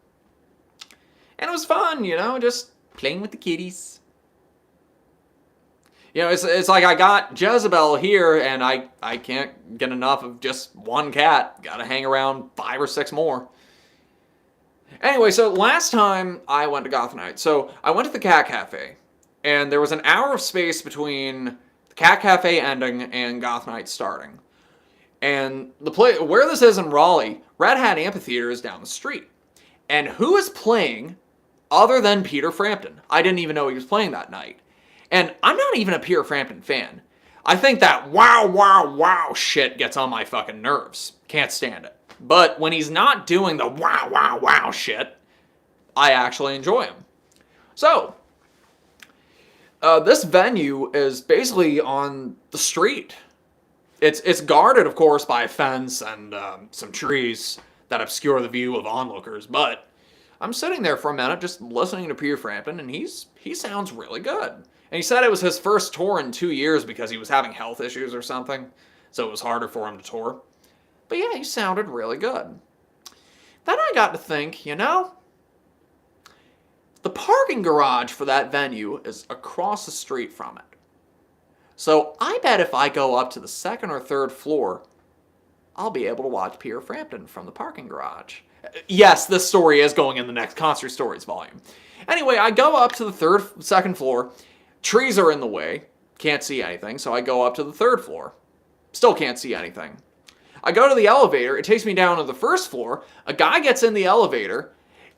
And it was fun, just playing with the kitties. It's like I got Jezebel here, and I can't get enough of just one cat. Gotta hang around 5 or 6 more. Anyway, so last time I went to Goth Night, so I went to the cat cafe, and there was an hour of space between Cat Cafe ending and Goth Night starting. And where this is in Raleigh, Red Hat Amphitheater is down the street. And who is playing other than Peter Frampton? I didn't even know he was playing that night. And I'm not even a Peter Frampton fan. I think that wow, wow, wow shit gets on my fucking nerves. Can't stand it. But when he's not doing the wow, wow, wow shit, I actually enjoy him. So, this venue is basically on the street. It's guarded, of course, by a fence and some trees that obscure the view of onlookers. But I'm sitting there for a minute just listening to Peter Frampton, and he sounds really good. And he said it was his first tour in 2 years because he was having health issues or something, so it was harder for him to tour. But yeah, he sounded really good. Then I got to think, the parking garage for that venue is across the street from it. So I bet if I go up to the second or third floor, I'll be able to watch Peter Frampton from the parking garage. Yes, this story is going in the next Concert Stories volume. Anyway, I go up to the second floor. Trees are in the way. Can't see anything, so I go up to the third floor. Still can't see anything. I go to the elevator. It takes me down to the first floor. A guy gets in the elevator,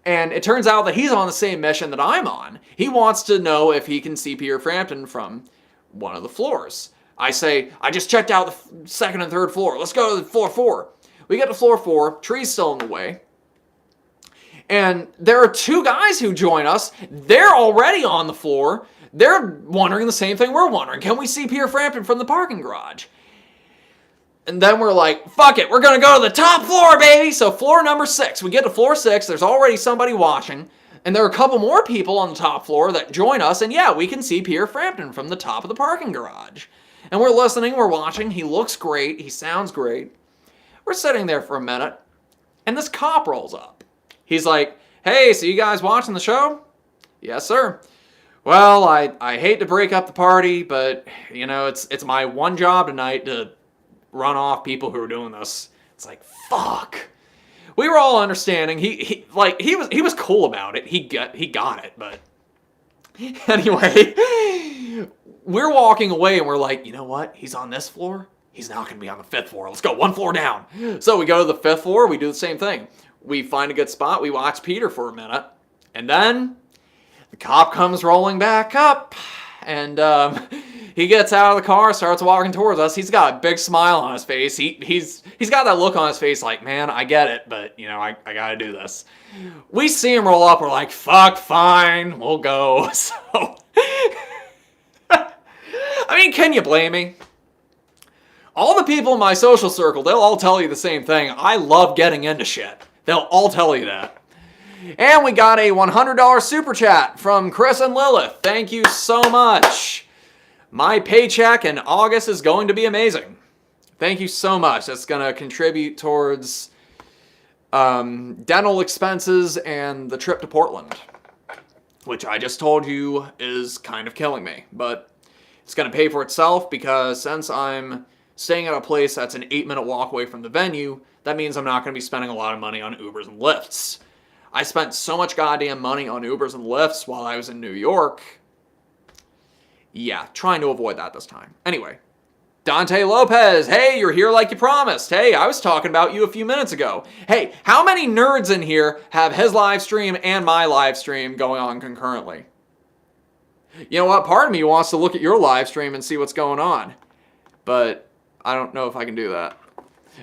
and it turns out that he's on the same mission that I'm on. He wants to know if he can see Peter Frampton from one of the floors. I say, I just checked out the second and third floor. Let's go to the floor 4. We get to floor 4. Tree's still in the way. And there are 2 guys who join us. They're already on the floor. They're wondering the same thing we're wondering. Can we see Peter Frampton from the parking garage? And then we're like, fuck it. We're going to go to the top floor, baby. So floor number 6. We get to floor 6. There's already somebody watching. And there are a couple more people on the top floor that join us. And yeah, we can see Peter Frampton from the top of the parking garage. And we're listening. We're watching. He looks great. He sounds great. We're sitting there for a minute. And this cop rolls up. He's like, hey, so you guys watching the show? Yes, sir. Well, I hate to break up the party, but, it's my one job tonight to run off people who are doing this. It's like, fuck. We were all understanding. He was cool about it. He got it, but anyway, we're walking away and we're like, you know what? He's on this floor. He's not going to be on the 5th floor. Let's go 1 floor down. So we go to the 5th floor. We do the same thing. We find a good spot. We watch Peter for a minute. And then the cop comes rolling back up. And he gets out of the car, starts walking towards us. He's got a big smile on his face. He's got that look on his face like, man, I get it, but, I got to do this. We see him roll up. We're like, fuck, fine. We'll go. So, I mean, can you blame me? All the people in my social circle, they'll all tell you the same thing. I love getting into shit. They'll all tell you that. And we got a $100 super chat from Chris and Lilith. Thank you so much. My paycheck in August is going to be amazing. Thank you so much. That's going to contribute towards dental expenses and the trip to Portland, which I just told you is kind of killing me. But it's going to pay for itself because since I'm staying at a place that's an 8-minute walk away from the venue, that means I'm not going to be spending a lot of money on Ubers and Lyfts. I spent so much goddamn money on Ubers and Lyfts while I was in New York. Yeah, trying to avoid that this time. Anyway, Dante Lopez, hey, you're here like you promised. Hey, I was talking about you a few minutes ago. Hey, how many nerds in here have his live stream and my live stream going on concurrently? You know what? Part of me wants to look at your live stream and see what's going on. But I don't know if I can do that.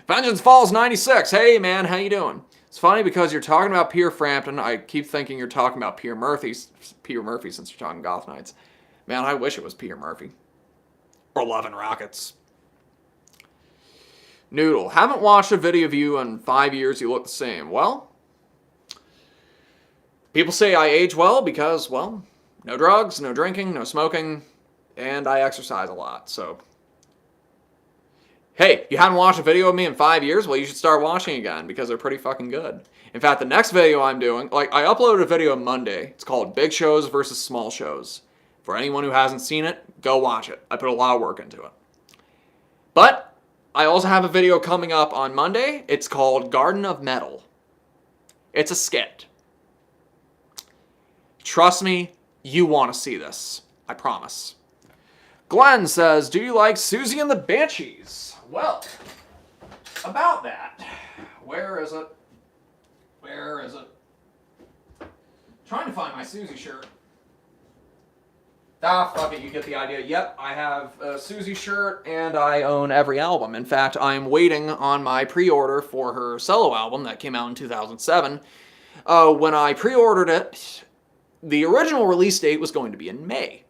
Vengeance Falls 96. Hey, man, how you doing? It's funny because you're talking about Peter Frampton. I keep thinking you're talking about Peter Murphy since you're talking Goth Nights. Man, I wish it was Peter Murphy. Or Love and Rockets. Noodle. Haven't watched a video of you in 5 years. You look the same. Well, people say I age well because, well, no drugs, no drinking, no smoking, and I exercise a lot, so. Hey, you haven't watched a video of me in 5 years? Well, you should start watching again because they're pretty fucking good. In fact, the next video I'm doing, I uploaded a video on Monday. It's called Big Shows versus Small Shows. For anyone who hasn't seen it, go watch it. I put a lot of work into it. But I also have a video coming up on Monday. It's called Garden of Metal. It's a skit. Trust me, you want to see this. I promise. Glenn says, do you like Susie and the Banshees? Well, about that. Where is it? Where is it? Trying to find my Susie shirt. Ah, fuck it, you get the idea. Yep, I have a Susie shirt and I own every album. In fact, I'm waiting on my pre-order for her solo album that came out in 2007. When I pre-ordered it, the original release date was going to be in May.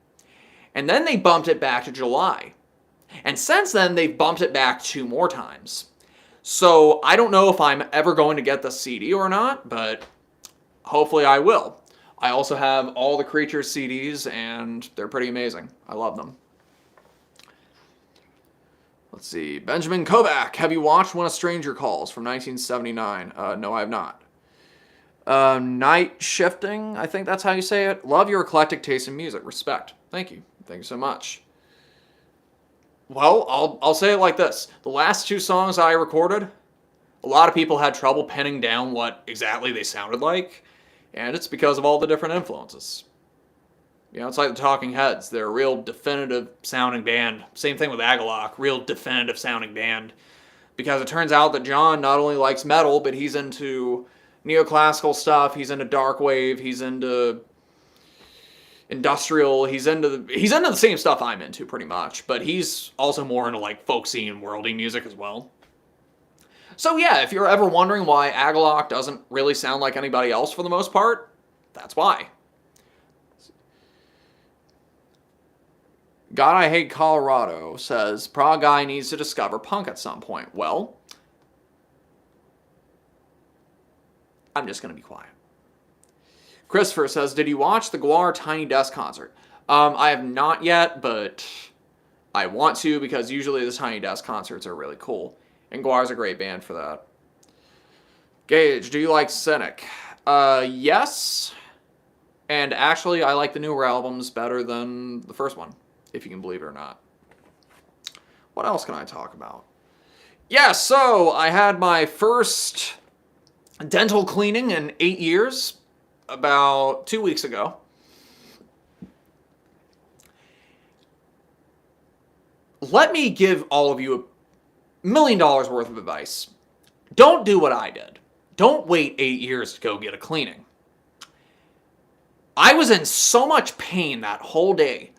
And then they bumped it back to July. And since then, they've bumped it back 2 more times. So I don't know if I'm ever going to get the CD or not, but hopefully I will. I also have all the Creatures CDs, and they're pretty amazing. I love them. Let's see. Benjamin Kovac, have you watched When a Stranger Calls from 1979? No, I have not. Night Shifting, I think that's how you say it. Love your eclectic taste in music. Respect. Thank you. Thank you so much. Well, I'll say it like this. The last 2 songs I recorded, a lot of people had trouble pinning down what exactly they sounded like. And it's because of all the different influences. You know, it's like the Talking Heads. They're a real definitive sounding band. Same thing with Agalloch. Real definitive sounding band. Because it turns out that John not only likes metal, but he's into neoclassical stuff. He's into dark wave. He's into industrial. He's into the same stuff I'm into, pretty much. But he's also more into like folksy and worldy music as well. So yeah, if you're ever wondering why Agalloch doesn't really sound like anybody else for the most part, that's why. God I Hate Colorado says, Prague guy needs to discover punk at some point. Well, I'm just going to be quiet. Christopher says, did you watch the GWAR Tiny Desk concert? I have not yet, but I want to because usually the Tiny Desk concerts are really cool. And GWAR's a great band for that. Gage, do you like Cynic? Yes. And actually, I like the newer albums better than the first one, if you can believe it or not. What else can I talk about? Yeah, so I had my first dental cleaning in 8 years, about 2 weeks ago. Let me give all of you $1 million worth of advice. Don't do what I did. Don't wait 8 years to go get a cleaning. I was in so much pain that whole day.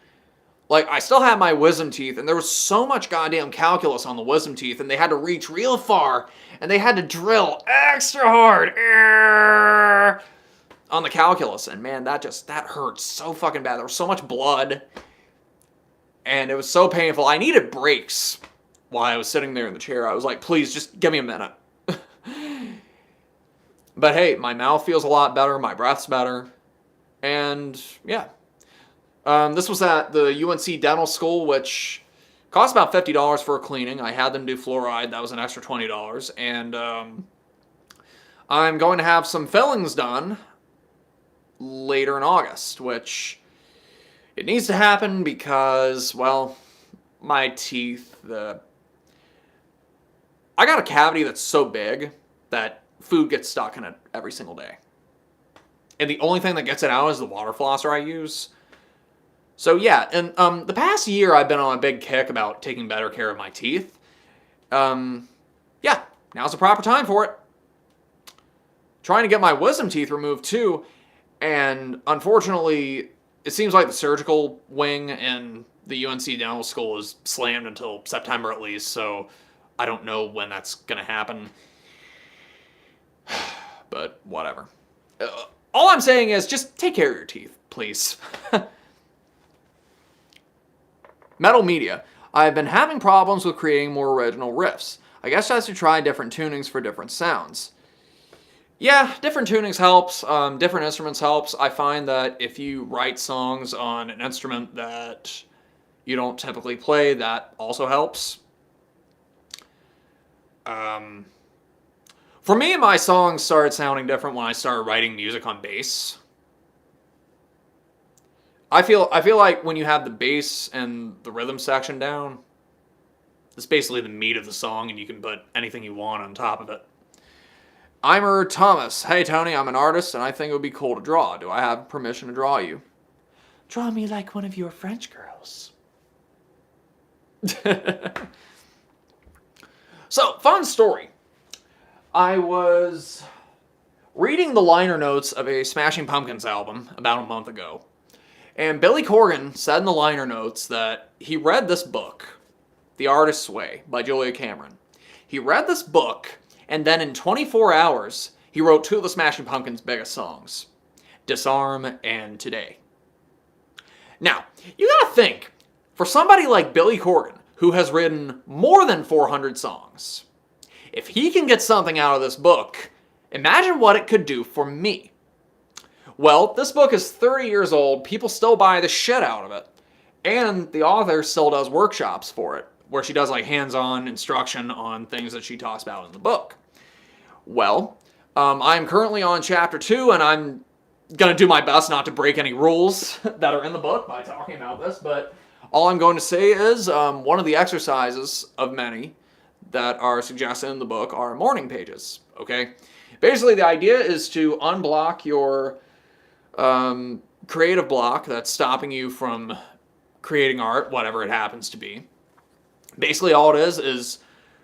Like, I still had my wisdom teeth, and there was so much goddamn calculus on the wisdom teeth, and they had to reach real far, and they had to drill extra hard on the calculus. And man, that hurt so fucking bad. There was so much blood, and it was so painful. I needed breaks. While I was sitting there in the chair, I was like, please, just give me a minute. But hey, my mouth feels a lot better, my breath's better, and yeah. This was at the UNC Dental School, which cost about $50 for a cleaning. I had them do fluoride, that was an extra $20, and I'm going to have some fillings done later in August, which it needs to happen because, well, my teeth, I got a cavity that's so big that food gets stuck in it every single day. And the only thing that gets it out is the water flosser I use. So yeah, and the past year I've been on a big kick about taking better care of my teeth. Yeah, now's the proper time for it. Trying to get my wisdom teeth removed too, and unfortunately, it seems like the surgical wing in the UNC Dental School is slammed until September at least, so I don't know when that's going to happen. But whatever. All I'm saying is just take care of your teeth, please. Metal Media. I've been having problems with creating more original riffs. I guess I should try different tunings for different sounds. Yeah, different tunings helps. Different instruments helps. I find that if you write songs on an instrument that you don't typically play, that also helps. For me, my songs started sounding different when I started writing music on bass. I feel like when you have the bass and the rhythm section down, it's basically the meat of the song, and you can put anything you want on top of it. Imer Thomas. Hey, Tony, I'm an artist, and I think it would be cool to draw. Do I have permission to draw you? Draw me like one of your French girls. So, fun story. I was reading the liner notes of a Smashing Pumpkins album about a month ago. And Billy Corgan said in the liner notes that he read this book, The Artist's Way by Julia Cameron. He read this book, and then in 24 hours, he wrote two of the Smashing Pumpkins' biggest songs, Disarm and Today. Now, you gotta think, for somebody like Billy Corgan, who has written more than 400 songs, if he can get something out of this book, imagine what it could do for me. Well, this book is 30 years old, people still buy the shit out of it, and the author still does workshops for it, where she does like hands-on instruction on things that she talks about in the book. Well, I'm currently on chapter 2, and I'm gonna do my best not to break any rules that are in the book by talking about this, but all I'm going to say is one of the exercises of many that are suggested in the book are morning pages, okay? Basically, the idea is to unblock your creative block that's stopping you from creating art, whatever it happens to be. Basically, all it is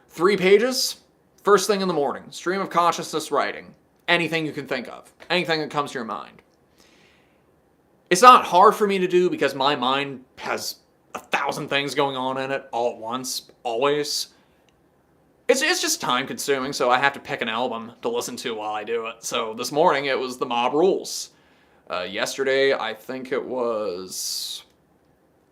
3 pages, first thing in the morning, stream of consciousness writing, anything you can think of, anything that comes to your mind. It's not hard for me to do because my mind has 1,000 things going on in it all at once, always. It's just time consuming, so I have to pick an album to listen to while I do it. So this morning it was The Mob Rules. Yesterday I think it was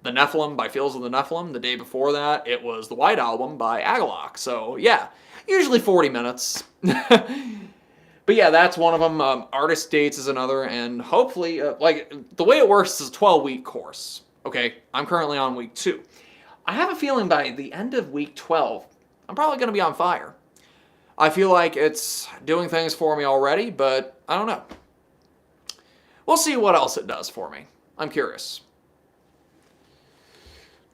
The Nephilim by Fields of the Nephilim. The day before that it was the White Album by Agalloch. So yeah, usually 40 minutes. But yeah, that's one of them. Artist dates is another, and hopefully, like, the way it works is a 12-week course. Okay, I'm currently on week 2. I have a feeling by the end of week 12, I'm probably going to be on fire. I feel like it's doing things for me already, but I don't know. We'll see what else it does for me. I'm curious.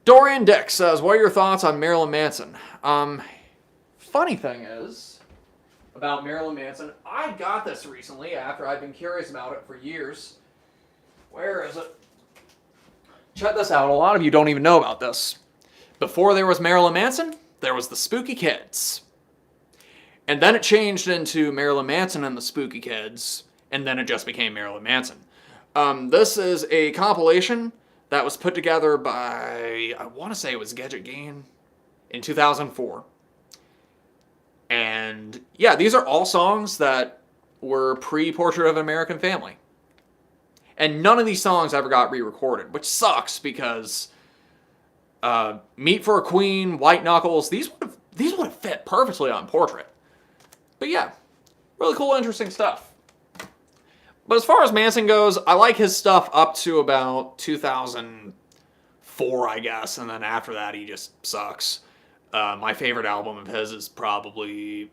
Dorian Dick says, what are your thoughts on Marilyn Manson? Funny thing is, about Marilyn Manson, I got this recently after I've been curious about it for years. Where is it? Check this out. A lot of you don't even know about this. Before there was Marilyn Manson, there was the Spooky Kids. And then it changed into Marilyn Manson and the Spooky Kids, and then it just became Marilyn Manson. This is a compilation that was put together by, I want to say it was Gadget Game in 2004. And yeah, these are all songs that were pre-Portrait of an American Family. And none of these songs ever got re-recorded, which sucks because Meat for a Queen, White Knuckles, these would have fit perfectly on Portrait. But yeah, really cool, interesting stuff. But as far as Manson goes, I like his stuff up to about 2004, I guess, and then after that he just sucks. My favorite album of his is probably,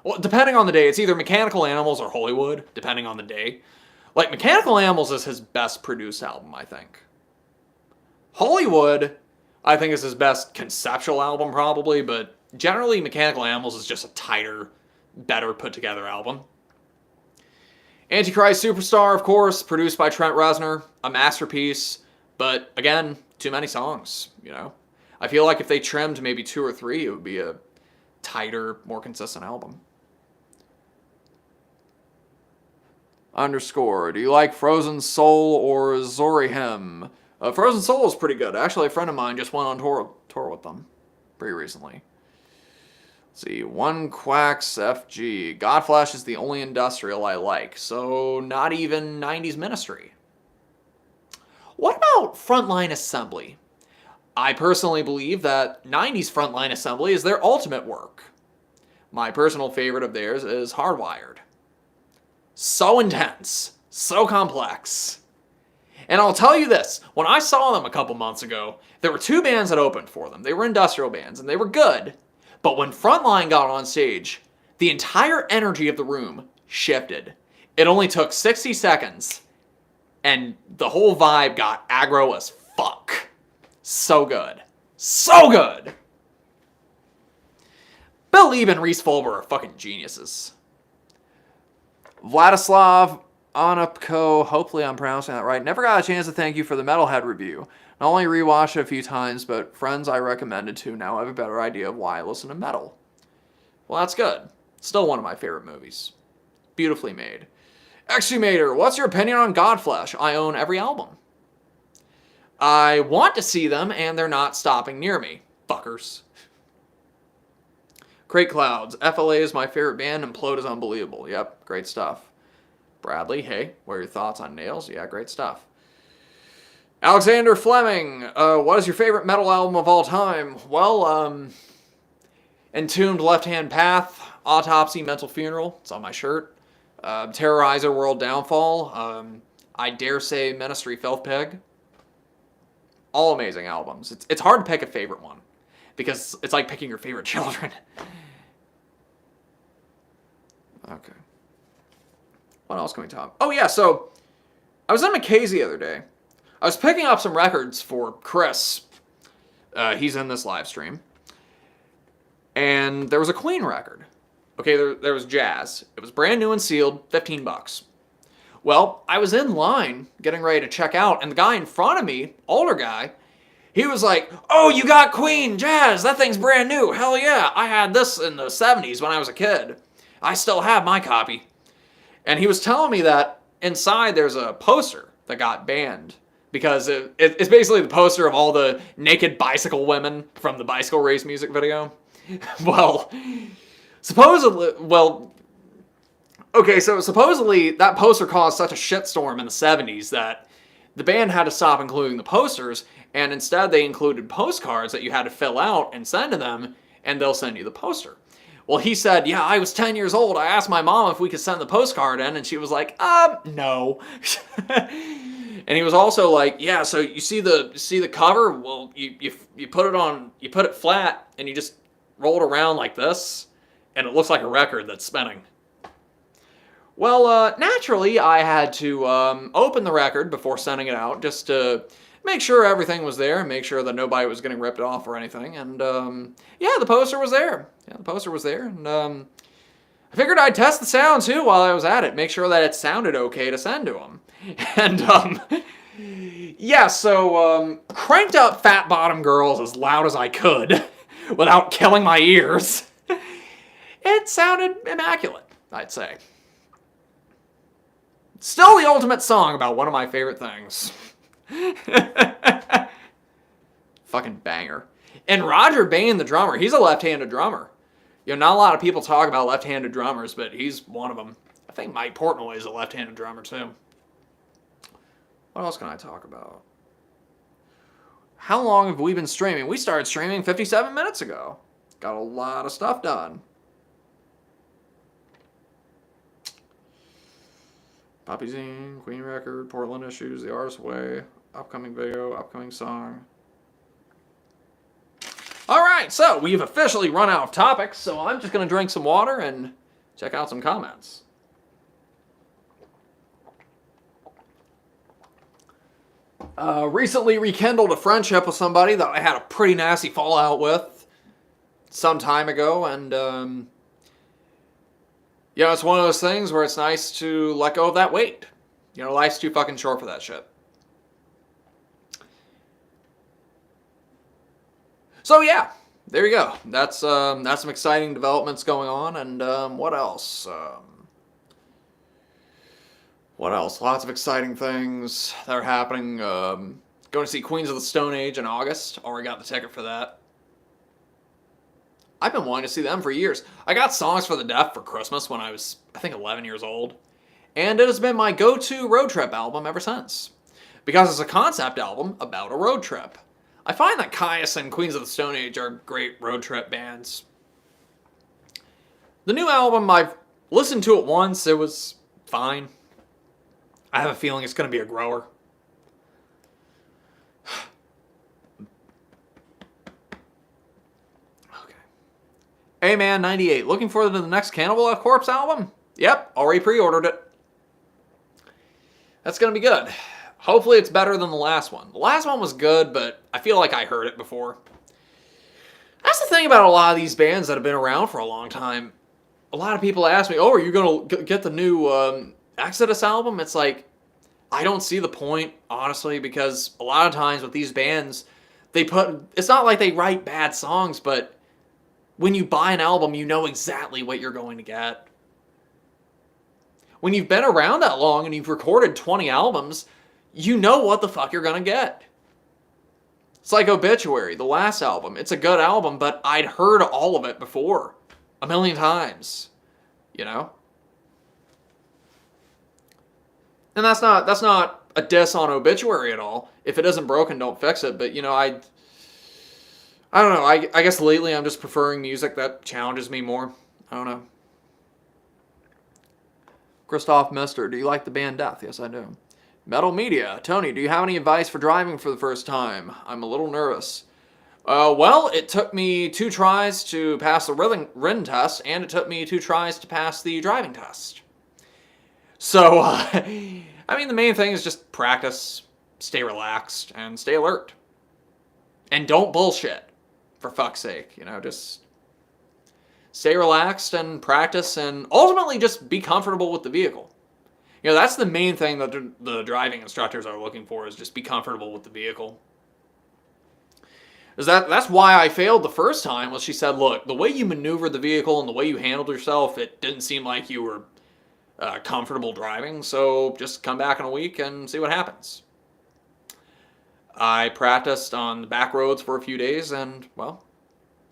well, depending on the day, it's either Mechanical Animals or Hollywood, depending on the day. Like, Mechanical Animals is his best produced album, I think. Hollywood, I think, is his best conceptual album, probably, but generally Mechanical Animals is just a tighter, better put together album. Antichrist Superstar, of course, produced by Trent Reznor, a masterpiece, but again, too many songs, you know? I feel like if they trimmed maybe 2 or 3, it would be a tighter, more consistent album. _ do you like Frozen Soul or Zorihim? Frozen Soul is pretty good. Actually, a friend of mine just went on tour with them pretty recently. Let's see, One Quacks FG. Godflesh is the only industrial I like, so not even 90s Ministry. What about Frontline Assembly? I personally believe that 90s Frontline Assembly is their ultimate work. My personal favorite of theirs is Hardwired. So intense, so complex. And I'll tell you this, when I saw them a couple months ago, there were 2 bands that opened for them. They were industrial bands, and they were good. But when Frontline got on stage, the entire energy of the room shifted. It only took 60 seconds, and the whole vibe got aggro as fuck. So good. So good! Bill Lieb and Reese Fulber are fucking geniuses. Vladislav Onupco, hopefully I'm pronouncing that right. Never got a chance to thank you for the Metalhead review. Not only rewatched it a few times, but friends I recommended to now have a better idea of why I listen to metal. Well, that's good. Still one of my favorite movies. Beautifully made. Exhumator, what's your opinion on Godflesh? I own every album. I want to see them, and they're not stopping near me. Fuckers. Crate Clouds, FLA is my favorite band, and Implode is unbelievable. Yep, great stuff. Bradley, hey, what are your thoughts on Nails? Yeah, great stuff. Alexander Fleming, what is your favorite metal album of all time? Well, Entombed Left Hand Path, Autopsy Mental Funeral, it's on my shirt. Terrorizer World Downfall, I Dare Say Ministry Filth Pig. All amazing albums. It's hard to pick a favorite one because it's like picking your favorite children. Okay. What else can we talk? Oh yeah, so I was in McKay's the other day. I was picking up some records for Chris. He's in this live stream. And there was a Queen record. Okay, there was Jazz. It was brand new and sealed, $15. Well, I was in line getting ready to check out, and the guy in front of me, older guy, he was like, "Oh, you got Queen Jazz. That thing's brand new. Hell yeah. I had this in the 70s when I was a kid. I still have my copy." And he was telling me that inside there's a poster that got banned because it's basically the poster of all the naked bicycle women from the bicycle race music video. Well, supposedly that poster caused such a shitstorm in the 70s that the band had to stop including the posters, and instead they included postcards that you had to fill out and send to them, and they'll send you the poster. Well, he said, yeah, I was 10 years old. I asked my mom if we could send the postcard in, and she was like, no. And he was also like, yeah, so you see the cover? Well, you put it flat, and you just roll it around like this, and it looks like a record that's spinning. Well, naturally, I had to open the record before sending it out, just to make sure everything was there, and make sure that nobody was getting ripped off or anything. And yeah, the poster was there. And I figured I'd test the sound too while I was at it, make sure that it sounded okay to send to him. And yeah, so cranked up Fat Bottom Girls as loud as I could without killing my ears. It sounded immaculate, I'd say. Still the ultimate song about one of my favorite things. Fucking banger. And Roger Bain, the drummer, he's a left-handed drummer. You know, not a lot of people talk about left-handed drummers, but he's one of them. I think Mike Portnoy is a left-handed drummer too. What else can I talk about? How long have we been streaming? We started streaming 57 minutes ago. Got a lot of stuff done. Poppy Zine, Queen Record, Portland Issues, The Artist's Way, upcoming video, upcoming song. Alright, so we've officially run out of topics, so I'm just going to drink some water and check out some comments. Recently rekindled a friendship with somebody that I had a pretty nasty fallout with some time ago, and you know, it's one of those things where it's nice to let go of that weight. You know, life's too fucking short for that shit. So yeah, there you go. That's some exciting developments going on, and what else? What else? Lots of exciting things that are happening. Going to see Queens of the Stone Age in August. Already got the ticket for that. I've been wanting to see them for years. I got Songs for the Deaf for Christmas when I was, I think, 11 years old. And it has been my go-to road trip album ever since. Because it's a concept album about a road trip. I find that Caius and Queens of the Stone Age are great road trip bands. The new album, I've listened to it once. It was fine. I have a feeling it's going to be a grower. A-Man98, looking forward to the next Cannibal Corpse album? Yep, already pre-ordered it. That's going to be good. Hopefully it's better than the last one. The last one was good, but I feel like I heard it before. That's the thing about a lot of these bands that have been around for a long time. A lot of people ask me, oh, are you going to get the new Exodus album, it's like, I don't see the point, honestly, because a lot of times with these bands, it's not like they write bad songs, but when you buy an album, you know exactly what you're going to get. When you've been around that long and you've recorded 20 albums, you know what the fuck you're going to get. It's like Obituary, the last album. It's a good album, but I'd heard all of it before. A million times. You know? And that's not a diss on Obituary at all. If it isn't broken, don't fix it. But, you know, I don't know. I guess lately I'm just preferring music that challenges me more. I don't know. Christoph Mister, do you like the band Death? Yes, I do. Metal Media, Tony, do you have any advice for driving for the first time? I'm a little nervous. Well, it took me 2 tries to pass the written test, and it took me 2 tries to pass the driving test. So, I mean, the main thing is just practice, stay relaxed, and stay alert. And don't bullshit, for fuck's sake. You know, just stay relaxed and practice, and ultimately just be comfortable with the vehicle. You know, that's the main thing that the driving instructors are looking for, is just be comfortable with the vehicle. That's why I failed the first time, was she said, look, the way you maneuvered the vehicle and the way you handled yourself, it didn't seem like you were comfortable driving, so just come back in a week and see what happens. I practiced on the back roads for a few days, and, well,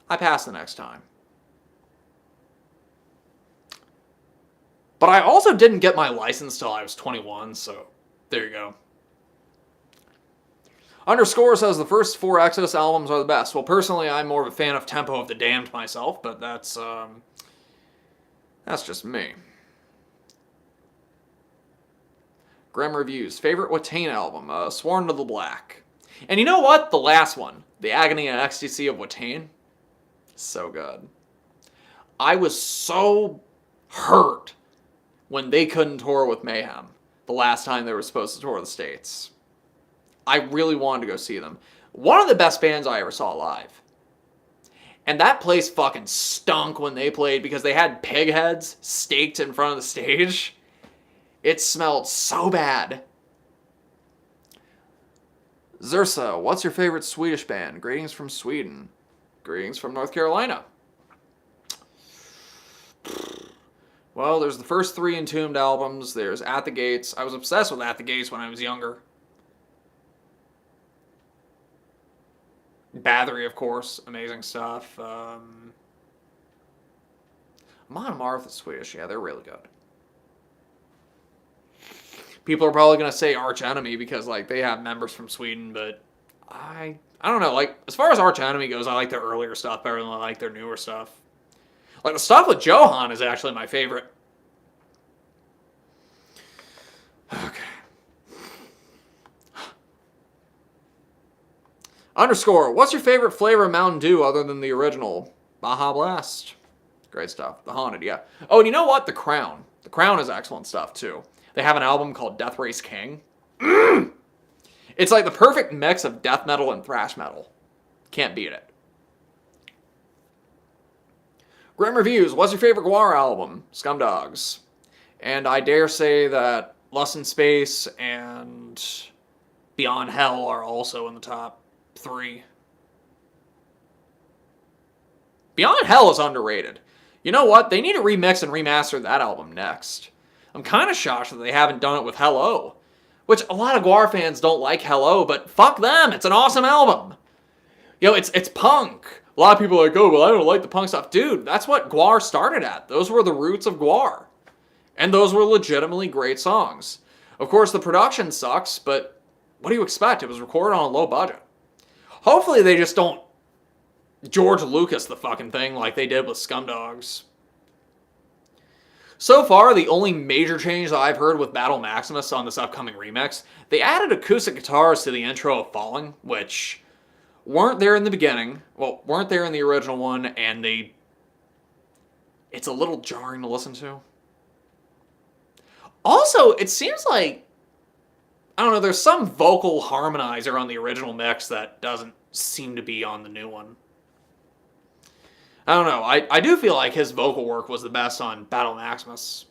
I passed the next time. But I also didn't get my license till I was 21, so there you go. Underscore says the first 4 Exodus albums are the best. Well, personally, I'm more of a fan of Tempo of the Damned myself, but that's just me. Grim Reviews. Favorite Watain album? Sworn to the Black. And you know what? The last one. The Agony and Ecstasy of Watain. So good. I was so hurt when they couldn't tour with Mayhem the last time they were supposed to tour the States. I really wanted to go see them. One of the best bands I ever saw live. And that place fucking stunk when they played because they had pig heads staked in front of the stage. It smelled so bad. Zursa, what's your favorite Swedish band? Greetings from Sweden. Greetings from North Carolina. Well, there's the first 3 Entombed albums. There's At the Gates. I was obsessed with At the Gates when I was younger. Bathory, of course. Amazing stuff. Monomarth is Swedish. Yeah, they're really good. People are probably going to say Arch Enemy because, like, they have members from Sweden, but I don't know. Like, as far as Arch Enemy goes, I like their earlier stuff better than I like their newer stuff. Like, the stuff with Johan is actually my favorite. Okay. Underscore, what's your favorite flavor of Mountain Dew other than the original? Baja Blast. Great stuff. The Haunted, yeah. Oh, and you know what? The Crown. The Crown is excellent stuff, too. They have an album called Death Race King. It's like the perfect mix of death metal and thrash metal. Can't beat it. Grim Reviews, what's your favorite GWAR album? Scumdogs. And I dare say that Lust in Space and Beyond Hell are also in the top 3. Beyond Hell is underrated. You know what? They need to remix and remaster that album next. I'm kind of shocked that they haven't done it with Hello. Which, a lot of GWAR fans don't like Hello, but fuck them! It's an awesome album! You know, it's punk. A lot of people are like, oh, well, I don't like the punk stuff. Dude, that's what GWAR started at. Those were the roots of GWAR. And those were legitimately great songs. Of course, the production sucks, but what do you expect? It was recorded on a low budget. Hopefully they just don't George Lucas the fucking thing like they did with Scumdogs. So far, the only major change that I've heard with Battle Maximus on this upcoming remix, they added acoustic guitars to the intro of Falling, which weren't there in the beginning, well, weren't there in the original one, and it's a little jarring to listen to. Also, it seems like, I don't know, there's some vocal harmonizer on the original mix that doesn't seem to be on the new one. I don't know, I do feel like his vocal work was the best on Battle Maximus.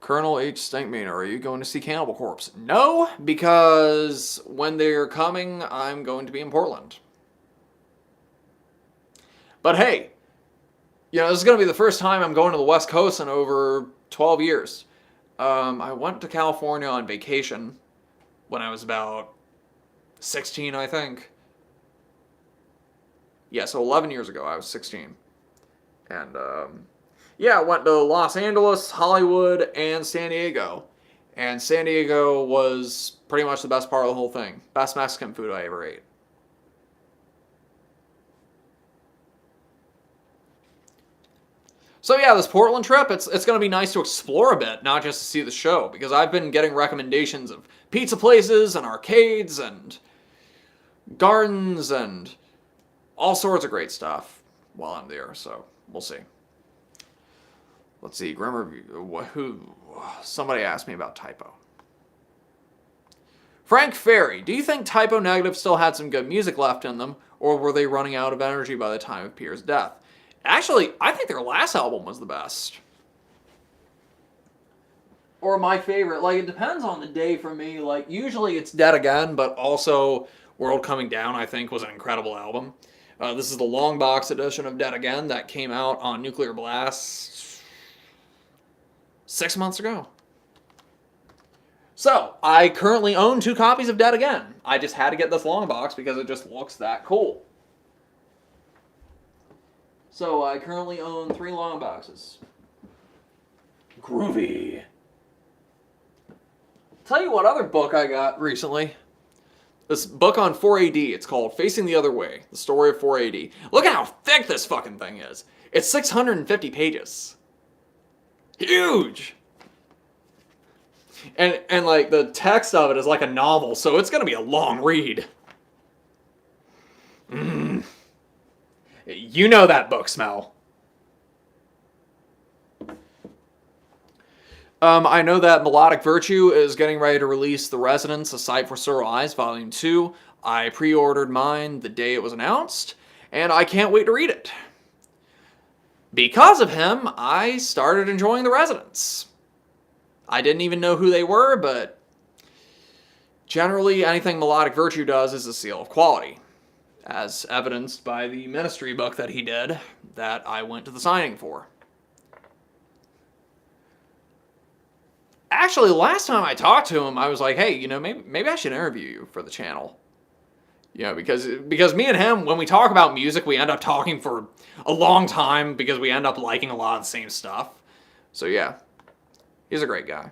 Colonel H. Stinkmeaner, are you going to see Cannibal Corpse? No, because when they're coming, I'm going to be in Portland. But hey, you know, this is going to be the first time I'm going to the West Coast in over 12 years. I went to California on vacation when I was about 16, I think. Yeah, so 11 years ago, I was 16. And, yeah, I went to Los Angeles, Hollywood, and San Diego. And San Diego was pretty much the best part of the whole thing. Best Mexican food I ever ate. So yeah, this Portland trip, it's going to be nice to explore a bit, not just to see the show. Because I've been getting recommendations of pizza places and arcades and gardens and all sorts of great stuff while I'm there. So we'll see. Let's see, Grim Review. Somebody asked me about Typo. Frank Ferry, do you think Typo Negative still had some good music left in them, or were they running out of energy by the time of Pierre's death? Actually, I think their last album was the best. Or my favorite. Like, it depends on the day for me. Like, usually it's Dead Again, but also World Coming Down, I think, was an incredible album. This is the long box edition of Dead Again that came out on Nuclear Blast 6 months ago. So, I currently own 2 copies of Dead Again. I just had to get this long box because it just looks that cool. So, I currently own 3 long boxes. Groovy. Tell you what other book I got recently. This book on 4AD. It's called Facing the Other Way, the story of 4AD. Look at how thick this fucking thing is. It's 650 pages. Huge! And like, the text of it is like a novel, so it's gonna be a long read. You know that book smell. I know that Melodic Virtue is getting ready to release The Resonance, A Sight for Sore Eyes, Volume 2. I pre-ordered mine the day it was announced, and I can't wait to read it. Because of him, I started enjoying The Resonance. I didn't even know who they were, but generally anything Melodic Virtue does is a seal of quality, as evidenced by the Ministry book that he did that I went to the signing for. Actually, last time I talked to him, I was like, hey, you know, maybe I should interview you for the channel. You know, because me and him, when we talk about music, we end up talking for a long time because we end up liking a lot of the same stuff. So yeah, he's a great guy.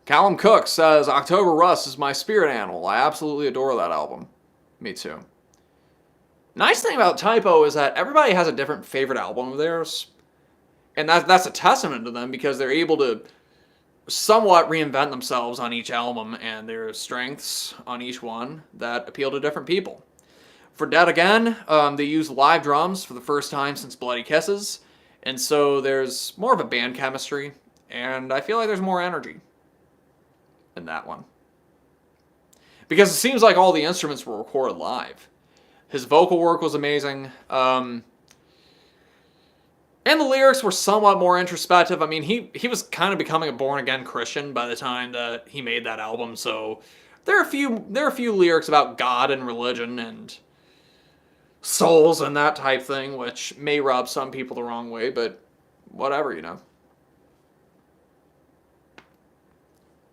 Callum Cook says, October Rust is my spirit animal. I absolutely adore that album. Me too. Nice thing about Typo is that everybody has a different favorite album of theirs. And that's a testament to them because they're able to somewhat reinvent themselves on each album and their strengths on each one that appeal to different people. For Dead Again, they use live drums for the first time since Bloody Kisses. And so there's more of a band chemistry. And I feel like there's more energy in that one. Because it seems like all the instruments were recorded live. His vocal work was amazing. And the lyrics were somewhat more introspective. I mean, he was kind of becoming a born-again Christian by the time that he made that album, so there are a few lyrics about God and religion and souls and that type thing, which may rub some people the wrong way, but whatever, you know.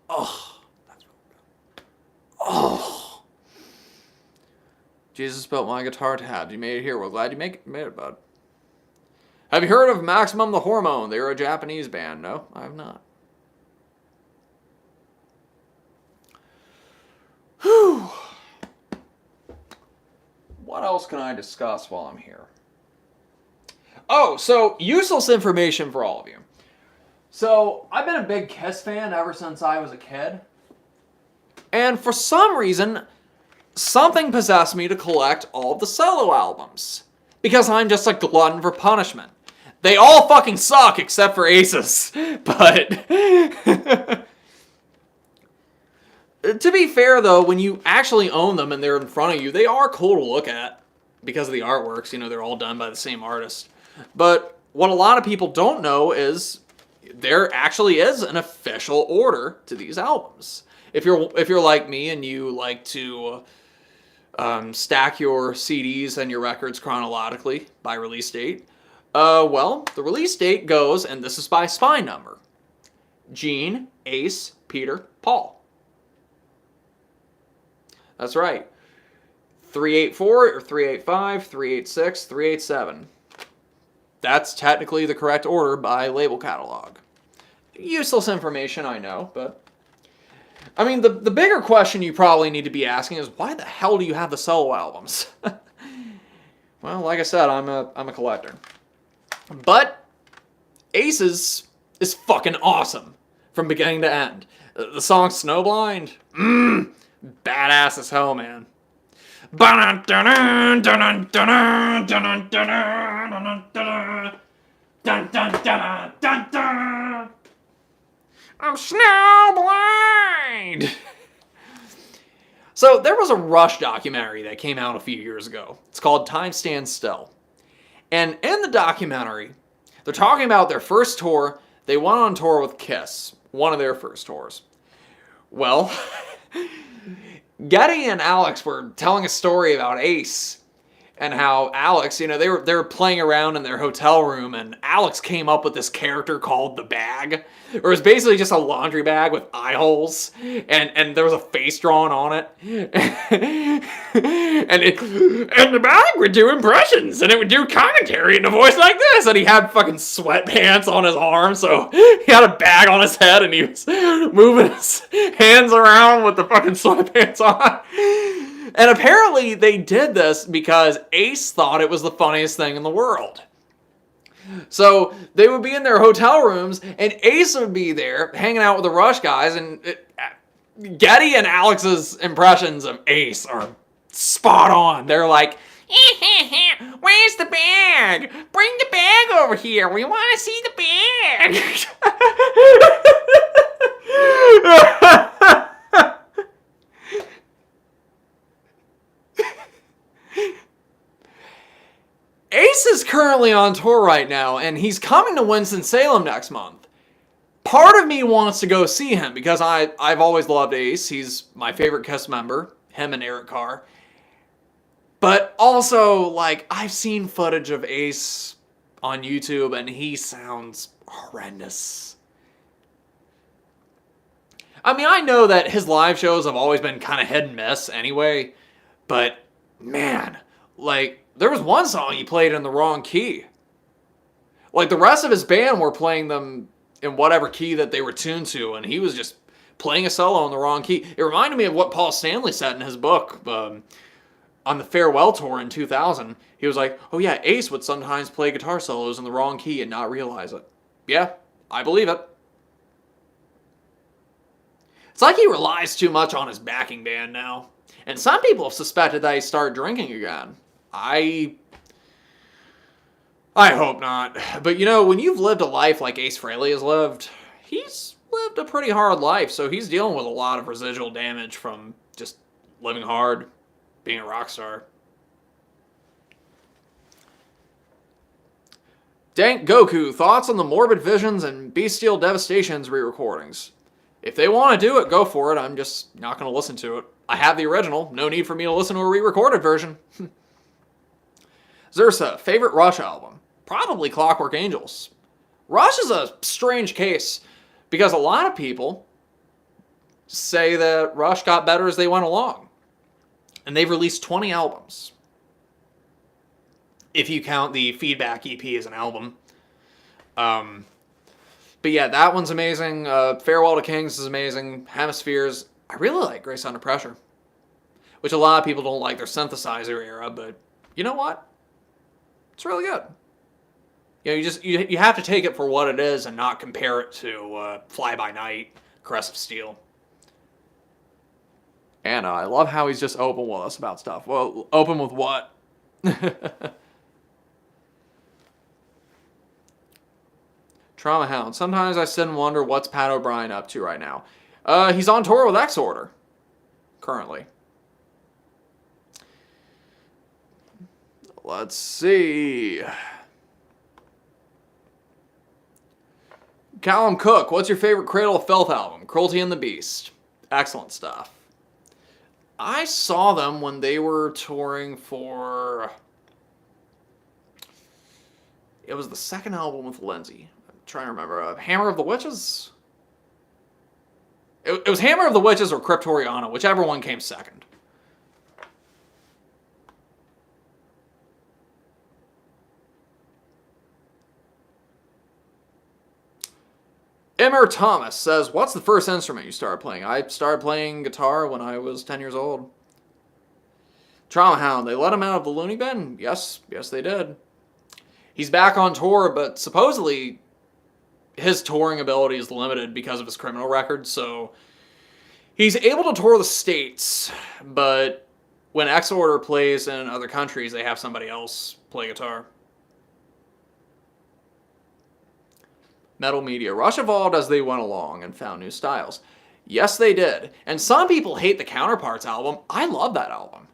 Oh, that's really good. Oh. Jesus built my guitar tab. You made it here. We're glad you made it, bud. Have you heard of Maximum the Hormone? They were a Japanese band. No, I have not. Whew. What else can I discuss while I'm here? Oh, so useless information for all of you. So, I've been a big Kiss fan ever since I was a kid. And for some reason, something possessed me to collect all of the solo albums. Because I'm just a glutton for punishment. They all fucking suck except for Aces. But to be fair though, when you actually own them and they're in front of you, they are cool to look at because of the artworks. You know, they're all done by the same artist. But what a lot of people don't know is there actually is an official order to these albums. If you're like me and you like to stack your CDs and your records chronologically by release date, well, the release date goes, and this is by spine number: Gene, Ace, Peter, Paul. That's right. 384 or 385, 386, 387. That's technically the correct order by label catalog. Useless information, I know, but I mean, the bigger question you probably need to be asking is, why the hell do you have the solo albums? Well, like I said, I'm a collector. But Aces is fucking awesome from beginning to end. The song Snowblind, badass as hell, man. I'm snowblind. So there was a Rush documentary that came out a few years ago. It's called Time Stands Still. And in the documentary, they're talking about their first tour. They went on tour with Kiss, one of their first tours. Well, Getty and Alex were telling a story about Ace and how Alex, they were playing around in their hotel room, and Alex came up with this character called the Bag. It was basically just a laundry bag with eye holes, and there was a face drawn on it. and the bag would do impressions, and it would do commentary in a voice like this, and he had fucking sweatpants on his arm, so he had a bag on his head, and he was moving his hands around with the fucking sweatpants on. And apparently they did this because Ace thought it was the funniest thing in the world. So they would be in their hotel rooms, and Ace would be there hanging out with the Rush guys, and Getty and Alex's impressions of Ace are spot on. They're like, where's the bag? Bring the bag over here. We want to see the bag. Ace is currently on tour right now, and he's coming to Winston-Salem next month. Part of me wants to go see him because I've always loved Ace. He's my favorite Kiss member, him and Eric Carr. But also, I've seen footage of Ace on YouTube, and he sounds horrendous. I mean, I know that his live shows have always been kind of hit and miss anyway, but man, there was one song he played in the wrong key. The rest of his band were playing them in whatever key that they were tuned to, and he was just playing a solo in the wrong key. It reminded me of what Paul Stanley said in his book on the Farewell Tour in 2000. He was like, oh yeah, Ace would sometimes play guitar solos in the wrong key and not realize it. Yeah, I believe it. It's like he relies too much on his backing band now. And some people have suspected that he started drinking again. I hope not. But when you've lived a life like Ace Frehley has lived, he's lived a pretty hard life, so he's dealing with a lot of residual damage from just living hard, being a rock star. Dank Goku, thoughts on the Morbid Visions and Bestial Devastations re-recordings? If they want to do it, go for it. I'm just not going to listen to it. I have the original. No need for me to listen to a re-recorded version. Zursa, favorite Rush album? Probably Clockwork Angels. Rush is a strange case because a lot of people say that Rush got better as they went along. And they've released 20 albums. If you count the Feedback EP as an album. But yeah, that one's amazing. Farewell to Kings is amazing. Hemispheres. I really like Grace Under Pressure. Which a lot of people don't like their synthesizer era, but you know what? It's really good. You have to take it for what it is and not compare it to Fly By Night, Caress of Steel. And I love how he's just open with us about stuff. Well, open with what? Trauma Hound. Sometimes I sit and wonder what's Pat O'Brien up to right now. He's on tour with X-Order. Currently. Let's see. Callum Cook, what's your favorite Cradle of Filth album? Cruelty and the Beast. Excellent stuff. I saw them when they were touring for... It was the second album with Lindsay. I'm trying to remember. Hammer of the Witches? It was Hammer of the Witches or Cryptoriana, whichever one came second. Emmer Thomas says, what's the first instrument you started playing? I started playing guitar when I was 10 years old. Trauma Hound, they let him out of the loony bin? Yes, they did. He's back on tour, but supposedly his touring ability is limited because of his criminal record, so he's able to tour the States, but when X-Order plays in other countries, they have somebody else play guitar. Metal Media. Rush evolved as they went along and found new styles. Yes, they did. And some people hate the Counterparts album. I love that album.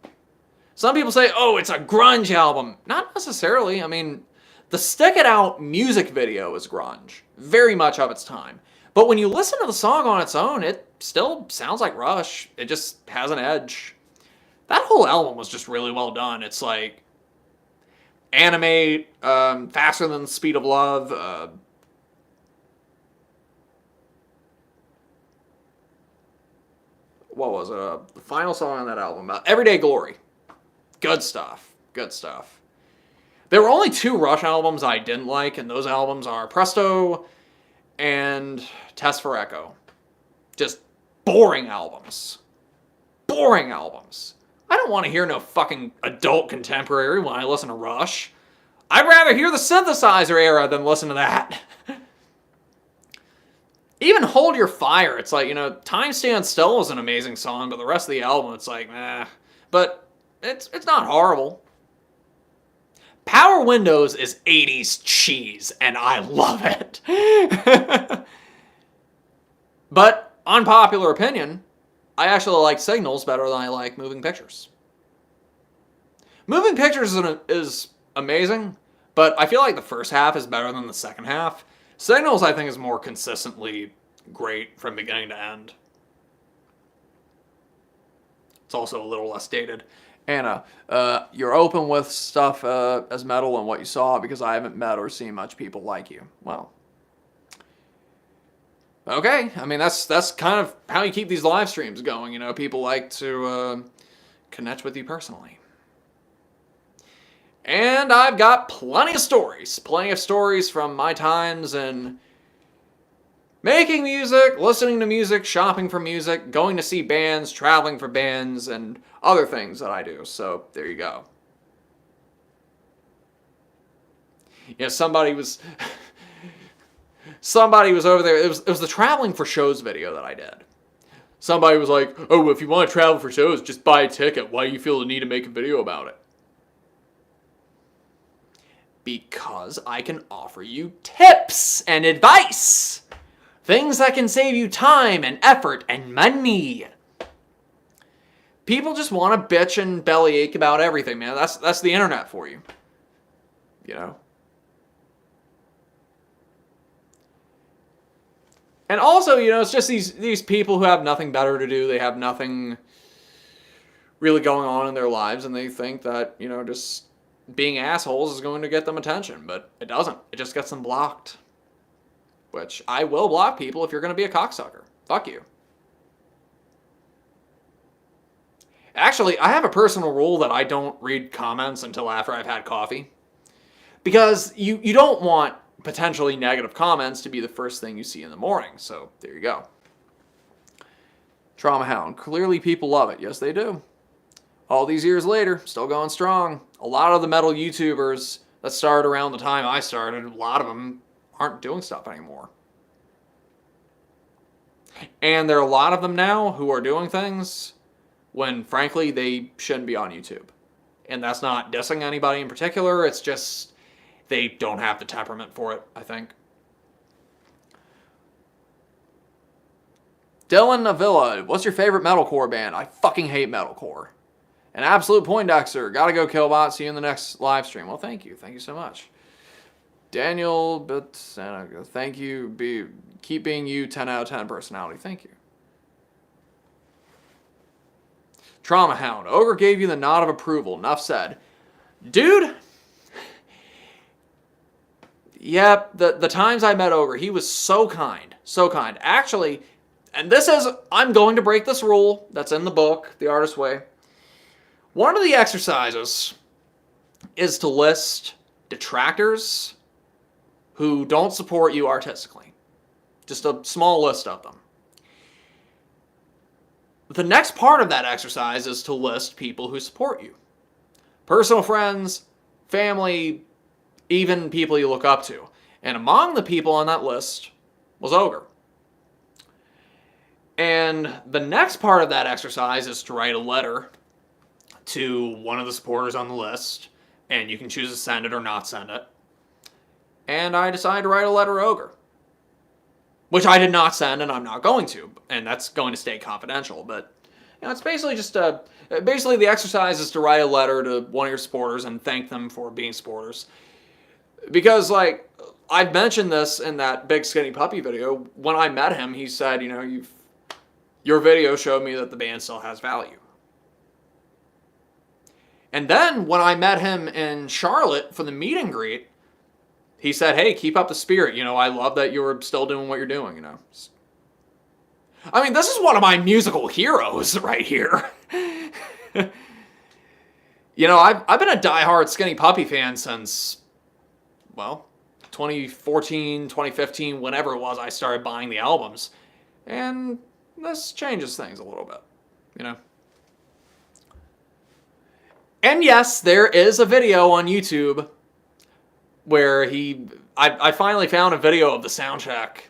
Some people say, oh, it's a grunge album. Not necessarily. I mean, the Stick It Out music video is grunge. Very much of its time. But when you listen to the song on its own, it still sounds like Rush. It just has an edge. That whole album was just really well done. It's like Animate, Faster Than the Speed of Love, what was it? The final song on that album, Everyday Glory. Good stuff. Good stuff. There were only 2 Rush albums I didn't like, and those albums are Presto and Test for Echo. Just boring albums. Boring albums. I don't want to hear no fucking adult contemporary when I listen to Rush. I'd rather hear the synthesizer era than listen to that. Even Hold Your Fire, it's like, Time Stands Still is an amazing song, but the rest of the album, it's like, meh. But it's not horrible. Power Windows is 80s cheese, and I love it. But, unpopular opinion, I actually like Signals better than I like Moving Pictures. Moving Pictures is amazing, but I feel like the first half is better than the second half. Signals, I think, is more consistently great from beginning to end. It's also a little less dated. Anna, you're open with stuff as metal and what you saw because I haven't met or seen much people like you. Well, okay. I mean, that's kind of how you keep these live streams going. People like to connect with you personally. And I've got plenty of stories from my times in making music, listening to music, shopping for music, going to see bands, traveling for bands, and other things that I do. So there you go. Somebody was over there. It was the traveling for shows video that I did. Somebody was like, oh, if you want to travel for shows, just buy a ticket. Why do you feel the need to make a video about it? Because I can offer you tips and advice. Things that can save you time and effort and money. People just want to bitch and bellyache about everything, man. That's the internet for you. And also, it's just these people who have nothing better to do. They have nothing really going on in their lives, and they think that, just being assholes is going to get them attention, but it doesn't. It just gets them blocked. Which, I will block people if you're going to be a cocksucker. Fuck you. Actually, I have a personal rule that I don't read comments until after I've had coffee. Because you don't want potentially negative comments to be the first thing you see in the morning. So, there you go. Trauma Hound. Clearly people love it. Yes, they do. All these years later, still going strong. A lot of the metal YouTubers that started around the time I started, a lot of them aren't doing stuff anymore. And there are a lot of them now who are doing things when, frankly, they shouldn't be on YouTube. And that's not dissing anybody in particular. It's just they don't have the temperament for it, I think. Dylan Avila, what's your favorite metalcore band? I fucking hate metalcore. An absolute Poindexter. Gotta go, Killbot. See you in the next live stream. Well, thank you. Thank you so much. Daniel, but Annika, thank you. Keep being you, 10 out of 10 personality. Thank you. Trauma Hound. Ogre gave you the nod of approval. Enough said. Dude. Yep, the times I met Ogre, he was so kind. So kind. Actually, and this is, I'm going to break this rule that's in the book, The Artist's Way. One of the exercises is to list detractors who don't support you artistically. Just a small list of them. The next part of that exercise is to list people who support you. Personal friends, family, even people you look up to. And among the people on that list was Ogre. And the next part of that exercise is to write a letter to one of the supporters on the list, and you can choose to send it or not send it. And I decided to write a letter to Ogre, which I did not send, and I'm not going to, and that's going to stay confidential. But it's basically just basically the exercise is to write a letter to one of your supporters and thank them for being supporters. Because I've mentioned this in that Big Skinny Puppy video. When I met him, he said, your video showed me that the band still has value. And then when I met him in Charlotte for the meet and greet, he said, hey, keep up the spirit. I love that you're still doing what you're doing, I mean, this is one of my musical heroes right here. I've been a diehard Skinny Puppy fan since, 2014, 2015, whenever it was I started buying the albums. And this changes things a little bit, And yes, there is a video on YouTube where I finally found a video of the sound check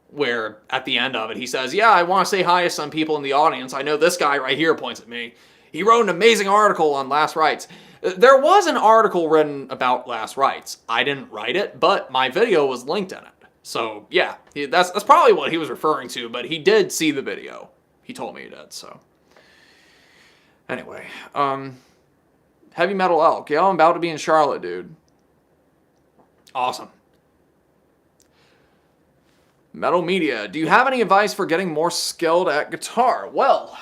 where at the end of it he says, yeah, I want to say hi to some people in the audience. I know this guy right here points at me. He wrote an amazing article on Last Rites. There was an article written about Last Rites. I didn't write it, but my video was linked in it. So yeah, that's probably what he was referring to, but he did see the video. He told me he did, so. Anyway, Heavy Metal Elk. Yeah, I'm about to be in Charlotte, dude. Awesome. Metal Media. Do you have any advice for getting more skilled at guitar? Well,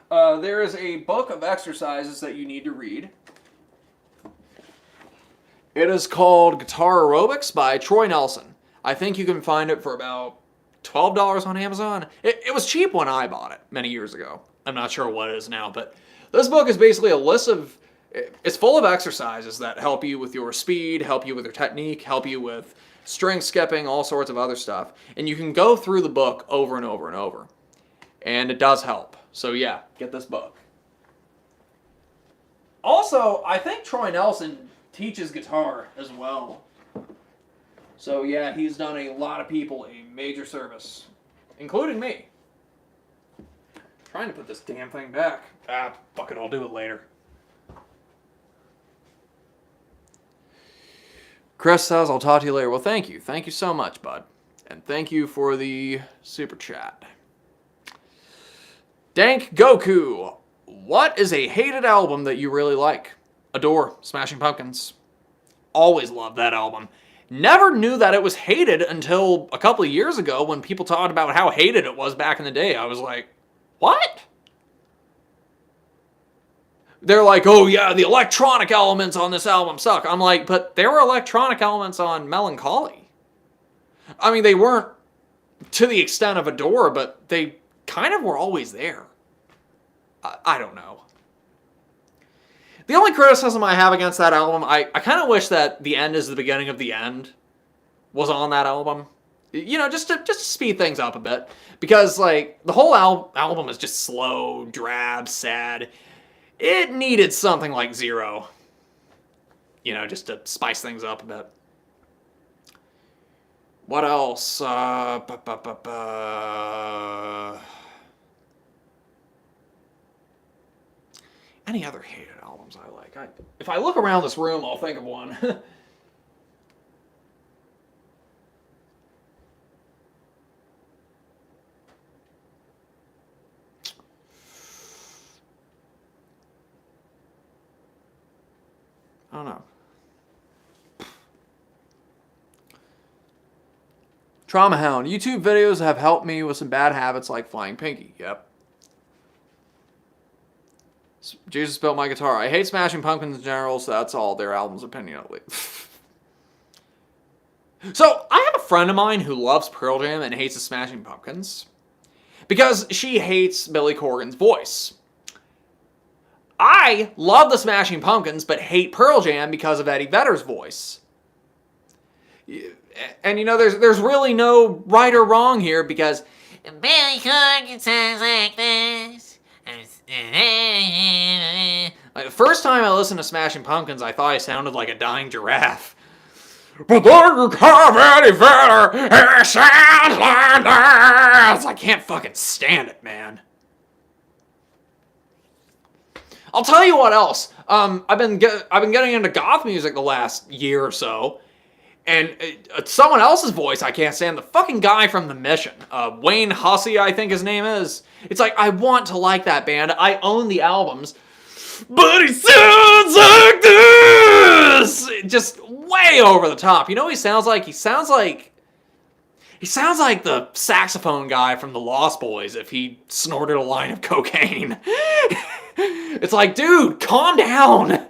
there is a book of exercises that you need to read. It is called Guitar Aerobics by Troy Nelson. I think you can find it for about $12 on Amazon. It was cheap when I bought it many years ago. I'm not sure what it is now, but this book is basically a list of... It's full of exercises that help you with your speed, help you with your technique, help you with string skipping, all sorts of other stuff. And you can go through the book over and over and over. And it does help. So yeah, get this book. Also, I think Troy Nelson teaches guitar as well. So yeah, he's done a lot of people a major service, including me. Trying to put this damn thing back. Fuck it, I'll do it later. Chris says, I'll talk to you later. Well, thank you. Thank you so much, bud. And thank you for the super chat. Dank Goku. What is a hated album that you really like? Adore. Smashing Pumpkins. Always loved that album. Never knew that it was hated until a couple of years ago when people talked about how hated it was back in the day. I was like, what? They're like, oh yeah, the electronic elements on this album suck. I'm like, but there were electronic elements on Melancholy. I mean, they weren't to the extent of Adore, but they kind of were always there. I don't know. The only criticism I have against that album, I kind of wish that The End is the Beginning of the End was on that album. Just to speed things up a bit. Because, the whole album is just slow, drab, sad. It needed something like Zero. Just to spice things up a bit. What else? Any other hated albums I like? If I look around this room, I'll think of one. I don't know. Trauma Hound. YouTube videos have helped me with some bad habits like flying pinky. Yep. Jesus built my guitar. I hate Smashing Pumpkins in general, so that's all their album's opinion at least. So, I have a friend of mine who loves Pearl Jam and hates the Smashing Pumpkins because she hates Billy Corgan's voice. I love the Smashing Pumpkins but hate Pearl Jam because of Eddie Vedder's voice. And you know, there's really no right or wrong here because Billy Corgan sounds like this. Like, the first time I listened to Smashing Pumpkins, I thought I sounded like a dying giraffe. But then you come Eddie Vedder, it sounds like this. I can't fucking stand it, man. I'll tell you what else. I've been getting into goth music the last year or so, and someone else's voice I can't stand. The fucking guy from The Mission, Wayne Hussey, I think his name is. It's like, I want to like that band. I own the albums. But he sounds like this! Just way over the top. You know what he sounds like? He sounds like the saxophone guy from the Lost Boys if he snorted a line of cocaine. It's like, dude, calm down.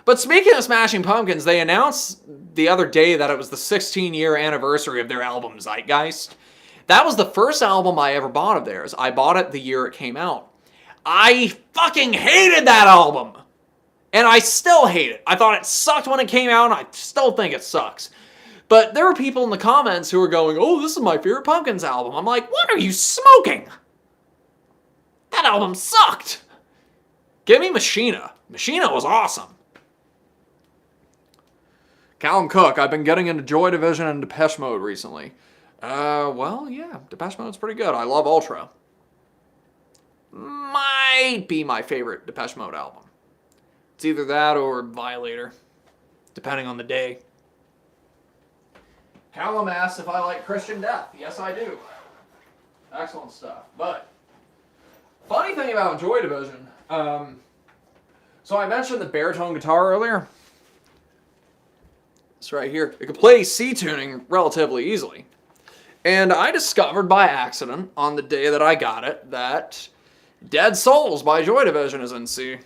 But speaking of Smashing Pumpkins, they announced the other day that it was the 16-year anniversary of their album Zeitgeist. That was the first album I ever bought of theirs. I bought it the year it came out. I fucking hated that album. And I still hate it. I thought it sucked when it came out, and I still think it sucks. But there were people in the comments who were going, oh, this is my favorite Pumpkins album. I'm like, what are you smoking? That album sucked. Give me Machina. Machina was awesome. Callum Cook, I've been getting into Joy Division and Depeche Mode recently. Well, yeah, Depeche Mode's pretty good. I love Ultra. Might be my favorite Depeche Mode album. It's either that or Violator, depending on the day. Callum asks if I like Christian Death. Yes, I do. Excellent stuff. But, funny thing about Joy Division, so I mentioned the baritone guitar earlier. It's right here. It can play C tuning relatively easily. And I discovered by accident on the day that I got it that Dead Souls by Joy Division is in C.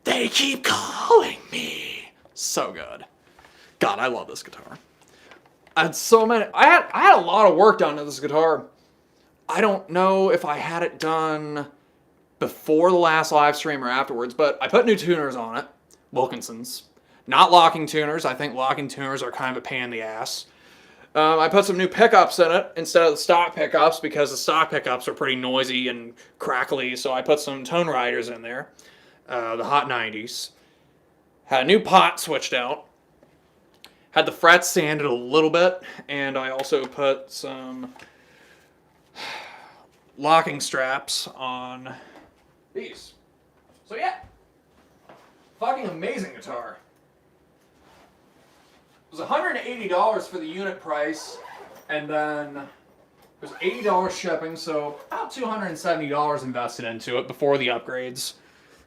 They keep calling me. So good. God, I love this guitar. I had a lot of work done to this guitar. I don't know if I had it done before the last live stream or afterwards, but I put new tuners on it. Wilkinson's. Not locking tuners. I think locking tuners are kind of a pain in the ass. I put some new pickups in it instead of the stock pickups because the stock pickups are pretty noisy and crackly, so I put some tone riders in there. The Hot 90s. Had a new pot switched out. Had the frets sanded a little bit, and I also put some locking straps on these. So yeah, fucking amazing guitar. It was $180 for the unit price, and then it was $80 shipping, so about $270 invested into it before the upgrades.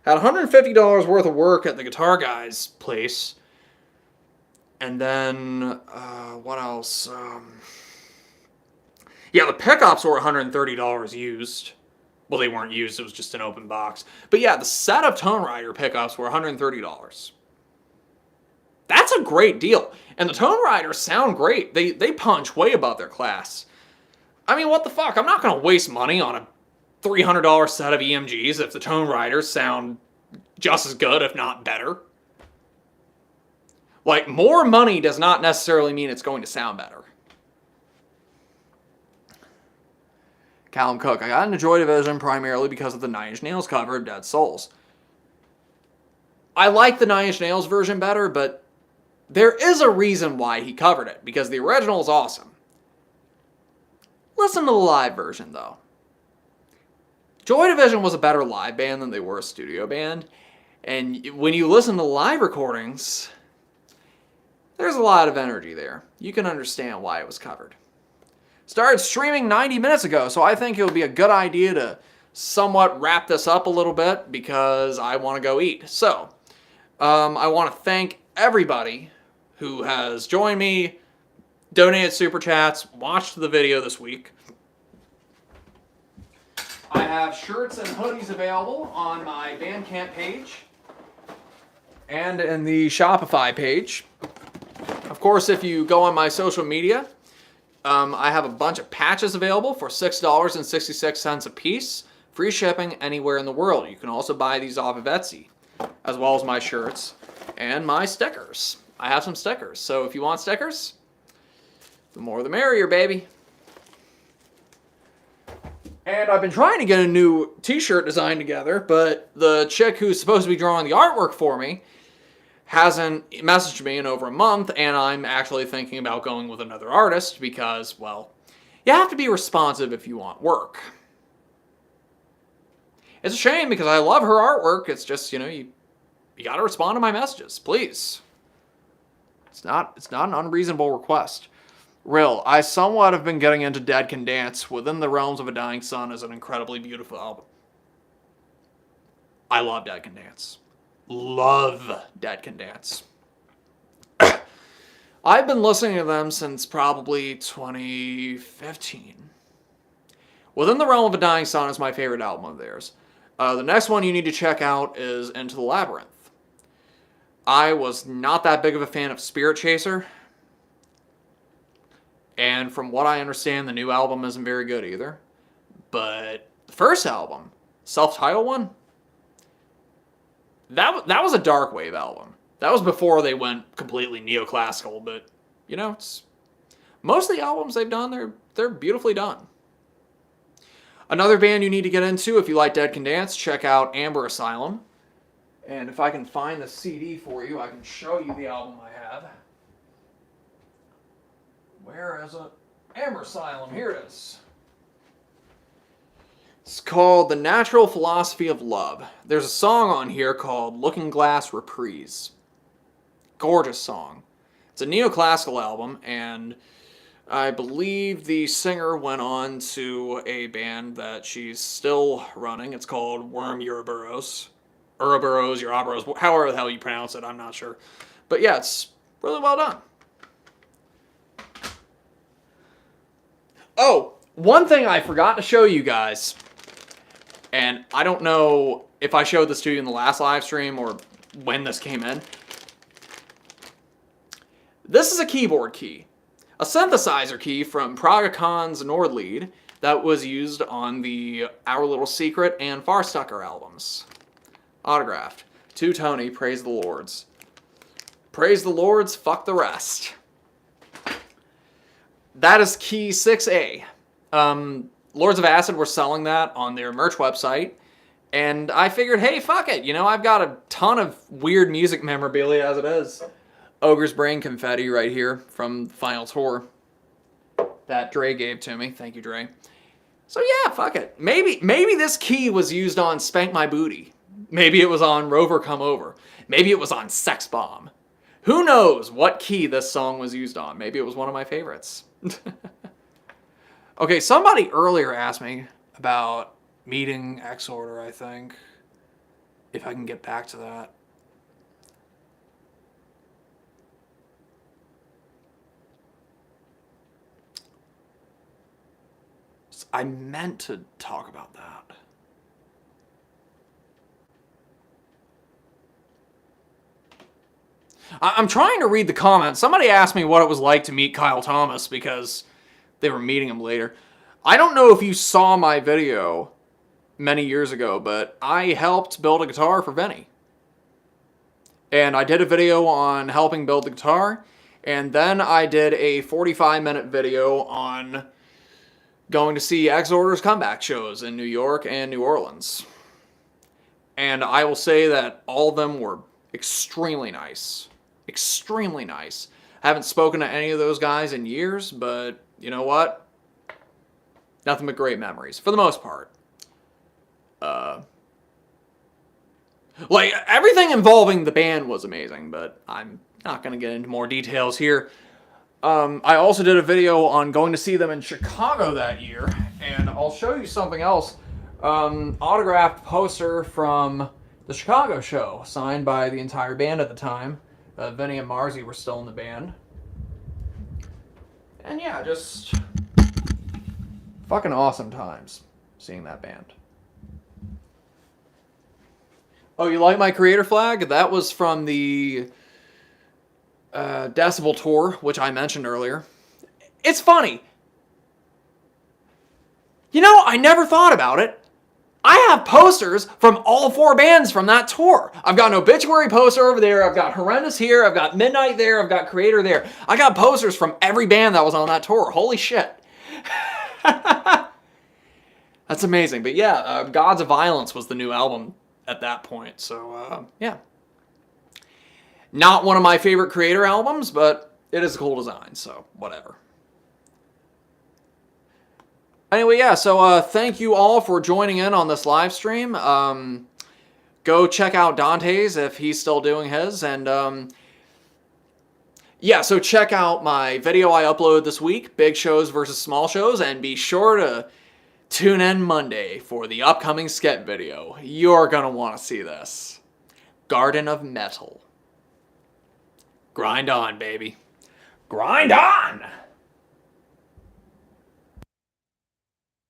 Had $150 worth of work at the guitar guy's place. And then, what else? Yeah, the pickups were $130 used. Well, they weren't used, it was just an open box. But yeah, the set of Tone Rider pickups were $130. That's a great deal. And the Tone Riders sound great. They punch way above their class. I mean, what the fuck? I'm not going to waste money on a $300 set of EMGs if the Tone Riders sound just as good, if not better. Like, more money does not necessarily mean it's going to sound better. Callum Cook. I got into Joy Division primarily because of the Nine Inch Nails cover of Dead Souls. I like the Nine Inch Nails version better, but there is a reason why he covered it, because the original is awesome. Listen to the live version, though. Joy Division was a better live band than they were a studio band, and when you listen to live recordings, There's a lot of energy there. You can understand why it was covered. Started streaming 90 minutes ago, so I think it would be a good idea to somewhat wrap this up a little bit because I want to go eat. So, I want to thank everybody who has joined me, donated super chats, watched the video this week. I have shirts and hoodies available on my Bandcamp page and in the Shopify page. Of course, if you go on my social media, I have a bunch of patches available for $6.66 a piece. Free shipping anywhere in the world. You can also buy these off of Etsy, as well as my shirts and my stickers. I have some stickers, so if you want stickers, the more the merrier, baby. And I've been trying to get a new t-shirt design together, but the chick who's supposed to be drawing the artwork for me hasn't messaged me in over a month, and I'm actually thinking about going with another artist because, well, you have to be responsive if you want work. It's a shame because I love her artwork. It's just, you gotta respond to my messages, please. It's not an unreasonable request. Real, I somewhat have been getting into Dead Can Dance. Within the Realms of a Dying Sun is an incredibly beautiful album. I love Dead Can Dance. Love Dead Can Dance. I've been listening to them since probably 2015. Within the Realm of a Dying Sun is my favorite album of theirs. The next one you need to check out is Into the Labyrinth. I was not that big of a fan of Spirit Chaser. And from what I understand, the new album isn't very good either. But the first album, self-titled one, that was a dark wave album. That was before they went completely neoclassical, but, it's most of the albums they've done, they're beautifully done. Another band you need to get into if you like Dead Can Dance, check out Amber Asylum. And if I can find the CD for you, I can show you the album I have. Where is it? Amber Asylum, here it is. It's called The Natural Philosophy of Love. There's a song on here called Looking Glass Reprise. Gorgeous song. It's a neoclassical album, and I believe the singer went on to a band that she's still running. It's called Worm Ouroboros. Ouroboros, Ouroboros, however the hell you pronounce it, I'm not sure. But yeah, it's really well done. Oh, one thing I forgot to show you guys, and I don't know if I showed this to you in the last live stream or when this came in. This is a keyboard key. A synthesizer key from Pragacon's Nordlied that was used on the Our Little Secret and Farstucker albums. Autographed. To Tony, praise the Lords. Praise the Lords, fuck the rest. That is key 6A. Lords of Acid were selling that on their merch website, and I figured, hey, fuck it. I've got a ton of weird music memorabilia as it is. Ogre's Brain confetti right here from the final tour that Dre gave to me. Thank you, Dre. So yeah, fuck it. Maybe this key was used on Spank My Booty. Maybe it was on Rover Come Over. Maybe it was on Sex Bomb. Who knows what key this song was used on? Maybe it was one of my favorites. Okay, somebody earlier asked me about meeting X-Order, I think. If I can get back to that. I meant to talk about that. I'm trying to read the comments. Somebody asked me what it was like to meet Kyle Thomas because they were meeting him later. I don't know if you saw my video many years ago, but I helped build a guitar for Vinny. And I did a video on helping build the guitar, and then I did a 45-minute video on going to see X-Order's comeback shows in New York and New Orleans. And I will say that all of them were extremely nice. Extremely nice. I haven't spoken to any of those guys in years, but you know what? Nothing but great memories, for the most part. Like, everything involving the band was amazing, but I'm Not going to get into more details here. I also did a video on going to see them in Chicago that year, and I'll show you something else. Autographed poster from the Chicago show, signed by the entire band at the time. Vinny and Marzi were still in the band. And yeah, just fucking awesome times seeing that band. Oh, you like my creator flag? That was from the Decibel tour, which I mentioned earlier. It's funny. You know, I never thought about it. I have posters from all 4 bands from that tour. I've got an Obituary poster over there. I've got Horrendous here. I've got Midnight there. I've got Creator there. I got posters from every band that was on that tour. Holy shit. That's amazing. But yeah, Gods of Violence was the new album at that point. So, yeah. Not one of my favorite Creator albums, but it is a cool design, so whatever. Anyway, yeah, so thank you all for joining in on this live stream. Go check out Dante's if he's still doing his. And yeah, so check out my video I uploaded this week, Big Shows versus Small Shows, and be sure to tune in Monday for the upcoming sketch video. You're going to want to see this. Garden of Metal. Grind on, baby. Grind on!